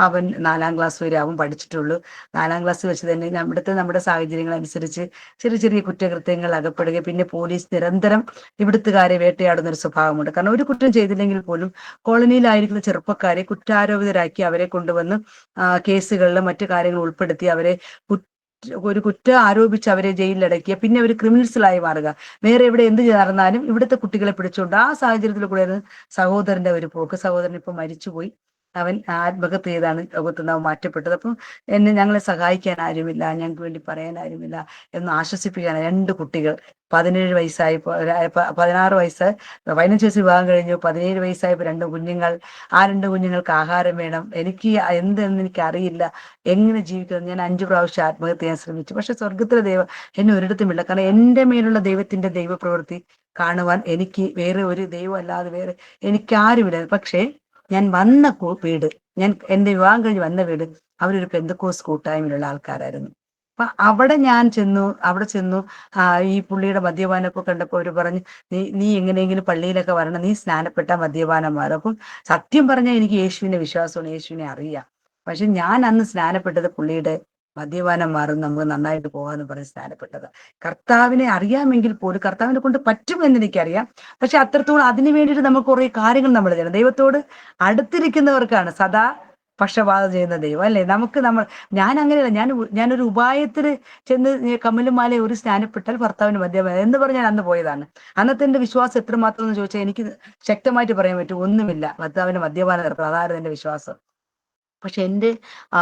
അവൻ 4ാം ക്ലാസ് വരെ അവൻ പഠിച്ചിട്ടുള്ളൂ. 4ാം ക്ലാസ് വെച്ച് തന്നെ നമ്മുടെ സാഹചര്യങ്ങൾ അനുസരിച്ച് ചെറിയ ചെറിയ കുറ്റകൃത്യങ്ങൾ അകപ്പെടുകയും പിന്നെ പോലീസ് നിരന്തരം ഇവിടുത്തുകാരെ വേട്ടയാടുന്ന ഒരു സ്വഭാവമുണ്ട്. കാരണം ഒരു കുറ്റം ചെയ്തില്ലെങ്കിൽ പോലും കോളനിയിലായിരിക്കുന്ന ചെറുപ്പക്കാരെ കുറ്റാരോപിതരാക്കി അവരെ കൊണ്ടുവന്ന് കേസുകളിലും മറ്റു കാര്യങ്ങൾ ഉൾപ്പെടുത്തി അവരെ ഒരു കുറ്റം ആരോപിച്ച് അവരെ ജയിലിലടക്കിയ പിന്നെ അവർ ക്രിമിനൽസിലായി മാറുക. വേറെ എവിടെ എന്ത് നടന്നാലും ഇവിടുത്തെ കുട്ടികളെ പിടിച്ചുകൊണ്ട് ആ സാഹചര്യത്തിൽ കൂടെയാണ് സഹോദരന്റെ ഒരു പോക്ക്. സഹോദരൻ ഇപ്പൊ മരിച്ചുപോയി. അവൻ ആത്മഹത്യ ചെയ്താണ് ലോകത്തുനിന്ന് അവൻ മാറ്റപ്പെട്ടത്. അപ്പം ഞങ്ങളെ സഹായിക്കാൻ ആരുമില്ല, ഞങ്ങൾക്ക് വേണ്ടി പറയാൻ ആരുമില്ല എന്ന് ആശ്വസിപ്പിക്കാൻ 2 കുട്ടികൾ. 17 വയസ്സായി, 16 വയസ്സ്, 15 വയസ്സ് വിവാഹം കഴിഞ്ഞു, 17 വയസ്സായപ്പോൾ 2 കുഞ്ഞുങ്ങൾ. ആ 2 കുഞ്ഞുങ്ങൾക്ക് ആഹാരം വേണം. എനിക്ക് എന്തെന്ന് എനിക്ക് അറിയില്ല, എങ്ങനെ ജീവിക്കണം. ഞാൻ 5 പ്രാവശ്യം ആത്മഹത്യ ചെയ്യാൻ ശ്രമിച്ചു. പക്ഷെ സ്വർഗത്തിലെ ദൈവം എന്നെ ഒരിടത്തുമില്ല. കാരണം എന്റെ മേലുള്ള ദൈവത്തിന്റെ ദൈവപ്രവൃത്തി കാണുവാൻ എനിക്ക് വേറെ ഒരു ദൈവം അല്ലാതെ വേറെ എനിക്കാരുമില്ല. പക്ഷേ ഞാൻ വന്ന വീട്, ഞാൻ എന്റെ വിവാഹം കഴിഞ്ഞ് വന്ന വീട് അവരൊരു പെന്തക്കോസ് കൂട്ടായ്മയിലുള്ള ആൾക്കാരായിരുന്നു. അപ്പൊ അവിടെ ചെന്നു ഈ പുള്ളിയുടെ മദ്യപാനമൊക്കെ കണ്ടപ്പോൾ അവര് പറഞ്ഞു, നീ എങ്ങനെയെങ്കിലും പള്ളിയിലൊക്കെ വരണം, നീ സ്നാനപ്പെട്ട മദ്യപാനം മാറും. അപ്പം സത്യം പറഞ്ഞാൽ എനിക്ക് യേശുവിനെ വിശ്വാസമാണ്, യേശുവിനെ അറിയാം. പക്ഷെ ഞാൻ അന്ന് സ്നാനപ്പെട്ടത് പുള്ളിയുടെ മദ്യപാനം മാറും, നമുക്ക് നന്നായിട്ട് പോകാന്ന് പറഞ്ഞ് സ്നാനപ്പെട്ടത്. കർത്താവിനെ അറിയാമെങ്കിൽ പോലും കർത്താവിനെ കൊണ്ട് പറ്റുമെന്ന് എനിക്കറിയാം. പക്ഷെ അത്രത്തോളം അതിനു വേണ്ടിയിട്ട് നമുക്ക് കുറെ കാര്യങ്ങൾ നമ്മൾ ചെയ്യണം. ദൈവത്തോട് അടുത്തിരിക്കുന്നവർക്കാണ് സദാ പക്ഷപാതം ചെയ്യുന്ന ദൈവം, അല്ലെ? ഞാൻ അങ്ങനെയല്ല. ഞാനൊരു ഉപായത്തിന് ചെന്ന് കമ്മലും മാല ഒരു സ്നാനപ്പെട്ടാൽ ഭർത്താവിന് മദ്യപാനം എന്ന് പറഞ്ഞാൽ അന്ന് പോയതാണ്. അന്നത്തെ എന്റെ വിശ്വാസം എത്രമാത്രം എന്ന് ചോദിച്ചാൽ എനിക്ക് ശക്തമായിട്ട് പറയാൻ പറ്റും, ഒന്നുമില്ല. ഭർത്താവിന് മദ്യപാനം നിർത്തണം, അതായിരുന്നു എന്റെ വിശ്വാസം. പക്ഷെ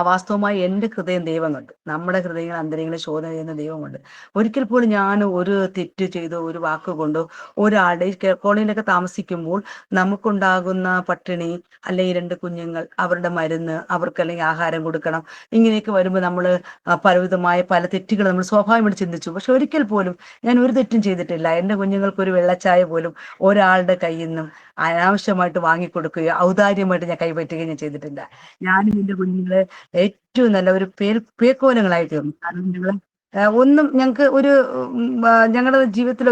വാസ്തവമായി എൻ്റെ ഹൃദയം ദൈവം കണ്ടു. നമ്മുടെ ഹൃദയങ്ങൾ അന്തരങ്ങളെ ശോധന ചെയ്യുന്ന ദൈവമുണ്ട്. ഒരിക്കൽ പോലും ഞാൻ ഒരു തെറ്റ് ചെയ്തോ ഒരു വാക്ക് കൊണ്ടോ ഒരാളുടെ കോളനിയിലൊക്കെ താമസിക്കുമ്പോൾ നമുക്കുണ്ടാകുന്ന പട്ടിണി, അല്ലെങ്കിൽ 2 കുഞ്ഞുങ്ങൾ, അവരുടെ മരുന്ന്, അവർക്ക് അല്ലെങ്കിൽ ആഹാരം കൊടുക്കണം, ഇങ്ങനെയൊക്കെ വരുമ്പോൾ നമ്മൾ പലവിധമായ പല തെറ്റുകൾ നമ്മൾ സ്വാഭാവികമായിട്ട് ചിന്തിച്ചു. പക്ഷെ ഒരിക്കൽ പോലും ഞാൻ ഒരു തെറ്റും ചെയ്തിട്ടില്ല. എൻ്റെ കുഞ്ഞുങ്ങൾക്ക് ഒരു വെള്ളച്ചായ പോലും ഒരാളുടെ കയ്യിൽ നിന്നും അനാവശ്യമായിട്ട് വാങ്ങിക്കൊടുക്കുകയോ ഔദാര്യമായിട്ട് ഞാൻ കൈപ്പറ്റുകയോ ഞാൻ ചെയ്തിട്ടില്ല. ഞാനും എന്റെ കുഞ്ഞുങ്ങളെ ഏറ്റവും നല്ല ഒരു പേക്കോലങ്ങളായി തീർന്നു. കാരണം ഒന്നും ഞങ്ങൾക്ക് ഞങ്ങളുടെ ജീവിതത്തിൽ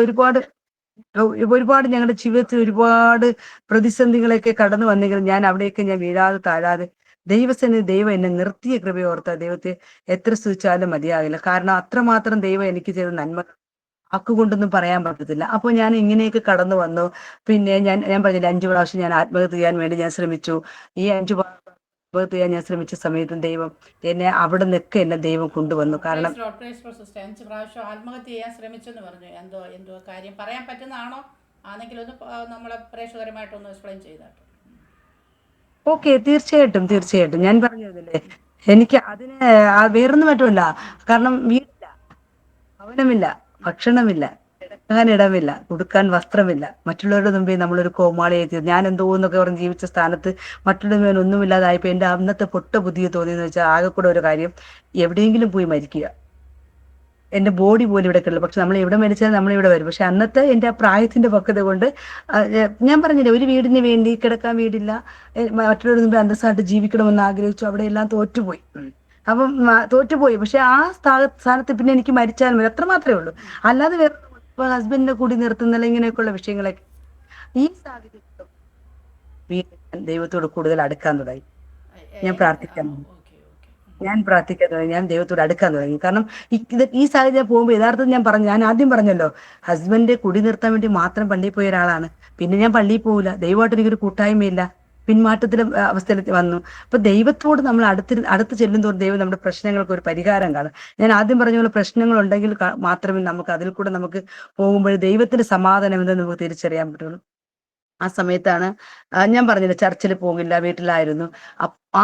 ഞങ്ങളുടെ ജീവിതത്തിൽ ഒരുപാട് പ്രതിസന്ധികളൊക്കെ കടന്നു വന്നെങ്കിലും ഞാൻ അവിടെയൊക്കെ ഞാൻ വീഴാതെ താഴാതെ ദൈവം എന്നെ നിർത്തിയ കൃപയോർത്ത ദൈവത്തെ എത്ര സ്തുതിച്ചാലും മതിയാകില്ല. കാരണം അത്രമാത്രം ദൈവം എനിക്ക് ചെയ്ത നന്മ വാക്കുകൊണ്ടൊന്നും പറയാൻ പറ്റത്തില്ല. അപ്പൊ ഞാൻ ഇങ്ങനെയൊക്കെ കടന്നു വന്നു. പിന്നെ ഞാൻ പറഞ്ഞില്ല, 5 പ്രാവശ്യം ഞാൻ ആത്മഹത്യ ചെയ്യാൻ വേണ്ടി ഞാൻ ശ്രമിച്ചു. ഈ 5 ആത്മഹത്യ ചെയ്യാൻ ഞാൻ ശ്രമിച്ച സമയത്തും ദൈവം എന്നെ അവിടെ നിന്നൊക്കെ എന്നെ ദൈവം കൊണ്ടുവന്നു. കാരണം സിസ്റ്റർ 5 പ്രാവശ്യം ആത്മഹത്യ ചെയ്യാൻ ശ്രമിച്ചെന്ന് പറഞ്ഞു. എന്തോ കാര്യം പറയാൻ പറ്റുന്നതാണോ? ആണെങ്കിൽ ഒന്ന് നമ്മളെ പ്രേക്ഷകരമായിട്ടൊന്ന് എക്സ്പ്ലെയിൻ ചെയ്താട്ടോ. ഓക്കെ, തീർച്ചയായിട്ടും ഞാൻ പറഞ്ഞതല്ലേ, എനിക്ക് അതിന് വേറൊന്നും പറ്റുമല്ല. കാരണം വീടില്ല, ഭവനമില്ല, ഭക്ഷണമില്ല, കിടക്കാൻ ഇടമില്ല, ഉടുക്കാൻ വസ്ത്രമില്ല. മറ്റുള്ളവരുടെ മുമ്പിൽ നമ്മളൊരു കോമാളിയായി തീർന്നു. ഞാൻ എന്തോ എന്നൊക്കെ പറഞ്ഞ് ജീവിച്ച സ്ഥാനത്ത് മറ്റുള്ളവർ ഒന്നുമില്ലാതായപ്പോ എന്റെ അന്നത്തെ പൊട്ട ബുദ്ധിയെ തോന്നിയെന്ന് വെച്ചാൽ ആകെ കൂടെ ഒരു കാര്യം, എവിടെയെങ്കിലും പോയി മരിക്കുക. എന്റെ ബോഡി പോലും ഇവിടെ കിട്ടില്ല. പക്ഷെ നമ്മൾ എവിടെ മരിച്ചാൽ നമ്മൾ ഇവിടെ വരും. പക്ഷെ അന്നത്തെ എന്റെ ആ പ്രായത്തിന്റെ പക്വത കൊണ്ട് ഞാൻ പറഞ്ഞില്ലേ, ഒരു വീടിന് വേണ്ടി കിടക്കാൻ വീടില്ല, മറ്റുള്ളവരുടെ മുമ്പ് അന്തസ്സായിട്ട് ജീവിക്കണമെന്ന് ആഗ്രഹിച്ചു, അവിടെ എല്ലാം തോറ്റുപോയി. അപ്പം തോറ്റുപോയി. പക്ഷെ ആ സ്ഥാനത്ത് പിന്നെ എനിക്ക് മരിച്ചാലും മതി, അത്ര മാത്രമേ ഉള്ളൂ. അല്ലാതെ വേറെ ഹസ്ബൻഡിനെ കൂടി നിർത്തുന്നില്ല, ഇങ്ങനെയൊക്കെയുള്ള വിഷയങ്ങളൊക്കെ. ഈ സാഹചര്യത്തിൽ ദൈവത്തോട് കൂടുതൽ അടുക്കാൻ തുടങ്ങി. ഞാൻ പ്രാർത്ഥിക്കാൻ തുടങ്ങി. ഞാൻ ദൈവത്തോട് അടുക്കാൻ തുടങ്ങി. കാരണം ഈ സാഹചര്യം പോകുമ്പോൾ യഥാർത്ഥത്തിൽ ഞാൻ ആദ്യം പറഞ്ഞല്ലോ, ഹസ്ബൻഡ് കുടി നിർത്താൻ വേണ്ടി മാത്രം പള്ളിയിൽ പോയ ഒരാളാണ്. പിന്നെ ഞാൻ പള്ളിയിൽ പോകില്ല, ദൈവമായിട്ട് എനിക്കൊരു കൂട്ടായ്മയില്ല, പിന്മാറ്റത്തിലെ അവസ്ഥയിൽ വന്നു. അപ്പൊ ദൈവത്തോട് നമ്മൾ അടുത്ത് ചെല്ലുന്തോറും ദൈവം നമ്മുടെ പ്രശ്നങ്ങൾക്ക് ഒരു പരിഹാരം കാണും. ഞാൻ ആദ്യം പറഞ്ഞ പോലെ പ്രശ്നങ്ങൾ ഉണ്ടെങ്കിൽ മാത്രമേ നമുക്ക് അതിൽ കൂടെ നമുക്ക് പോകുമ്പോൾ ദൈവത്തിന്റെ സമാധാനം എന്തെന്ന് നമുക്ക് തിരിച്ചറിയാൻ പറ്റുള്ളൂ. ആ സമയത്താണ് ഞാൻ പറഞ്ഞില്ല ചർച്ചിൽ പോകില്ല, വീട്ടിലായിരുന്നു.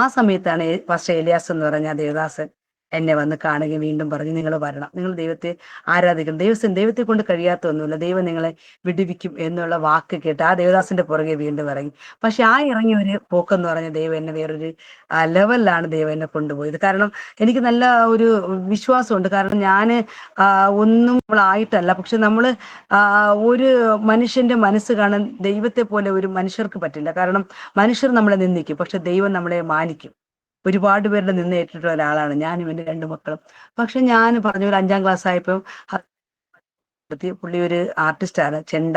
ആ സമയത്താണ് പാസ്റ്റർ ഏലിയാസ് എന്ന് പറഞ്ഞ ആ ദേവദാസൻ എന്നെ വന്ന് കാണുകയും വീണ്ടും പറഞ്ഞു, നിങ്ങൾ വരണം, നിങ്ങൾ ദൈവത്തെ ആരാധിക്കണം, ദൈവത്തെ കൊണ്ട് കഴിയാത്തൊന്നുമില്ല, ദൈവം നിങ്ങളെ വിടുവിക്കും എന്നുള്ള വാക്ക് കേട്ട് ആ ദേവദാസിന്റെ പുറകെ വീണ്ടും ഇറങ്ങി. പക്ഷെ ആ ഇറങ്ങിയ ഒരു പോക്കെന്ന് പറഞ്ഞ ദൈവം എന്നെ വേറൊരു ലെവലിലാണ് ദൈവം എന്നെ കൊണ്ടുപോയത്. കാരണം എനിക്ക് നല്ല ഒരു വിശ്വാസമുണ്ട്. കാരണം ഞാൻ ഒന്നും നമ്മളായിട്ടല്ല, പക്ഷെ നമ്മൾ ഒരു മനുഷ്യന്റെ മനസ്സ് കാണാൻ ദൈവത്തെ പോലെ ഒരു മനുഷ്യർക്ക് പറ്റില്ല. കാരണം മനുഷ്യർ നമ്മളെ നിന്ദിക്കും, പക്ഷെ ദൈവം നമ്മളെ മാനിക്കും. ഒരുപാട് പേരുടെ നിന്ന് ഏറ്റിട്ടുള്ള ഒരാളാണ് ഞാനും എൻ്റെ രണ്ട് മക്കളും. പക്ഷെ ഞാൻ പറഞ്ഞ ഒരു 5ാം ക്ലാസ് ആയപ്പോൾ പുള്ളി ഒരു ആർട്ടിസ്റ്റാണ്, ചെണ്ട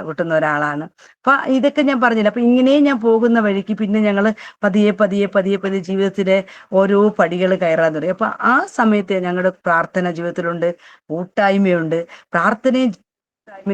കൊട്ടുന്ന ഒരാളാണ്. അപ്പൊ ഇതൊക്കെ ഞാൻ പറഞ്ഞില്ല. അപ്പൊ ഇങ്ങനെ ഞാൻ പോകുന്ന വഴിക്ക് പിന്നെ ഞങ്ങൾ പതിയെ പതിയെ പതിയെ പതിയെ ജീവിതത്തിലെ ഓരോ പടികൾ കയറാൻ തുടങ്ങി. അപ്പൊ ആ സമയത്ത് ഞങ്ങളുടെ പ്രാർത്ഥന ജീവിതത്തിലുണ്ട്, കൂട്ടായ്മയുണ്ട്. പ്രാർത്ഥനയും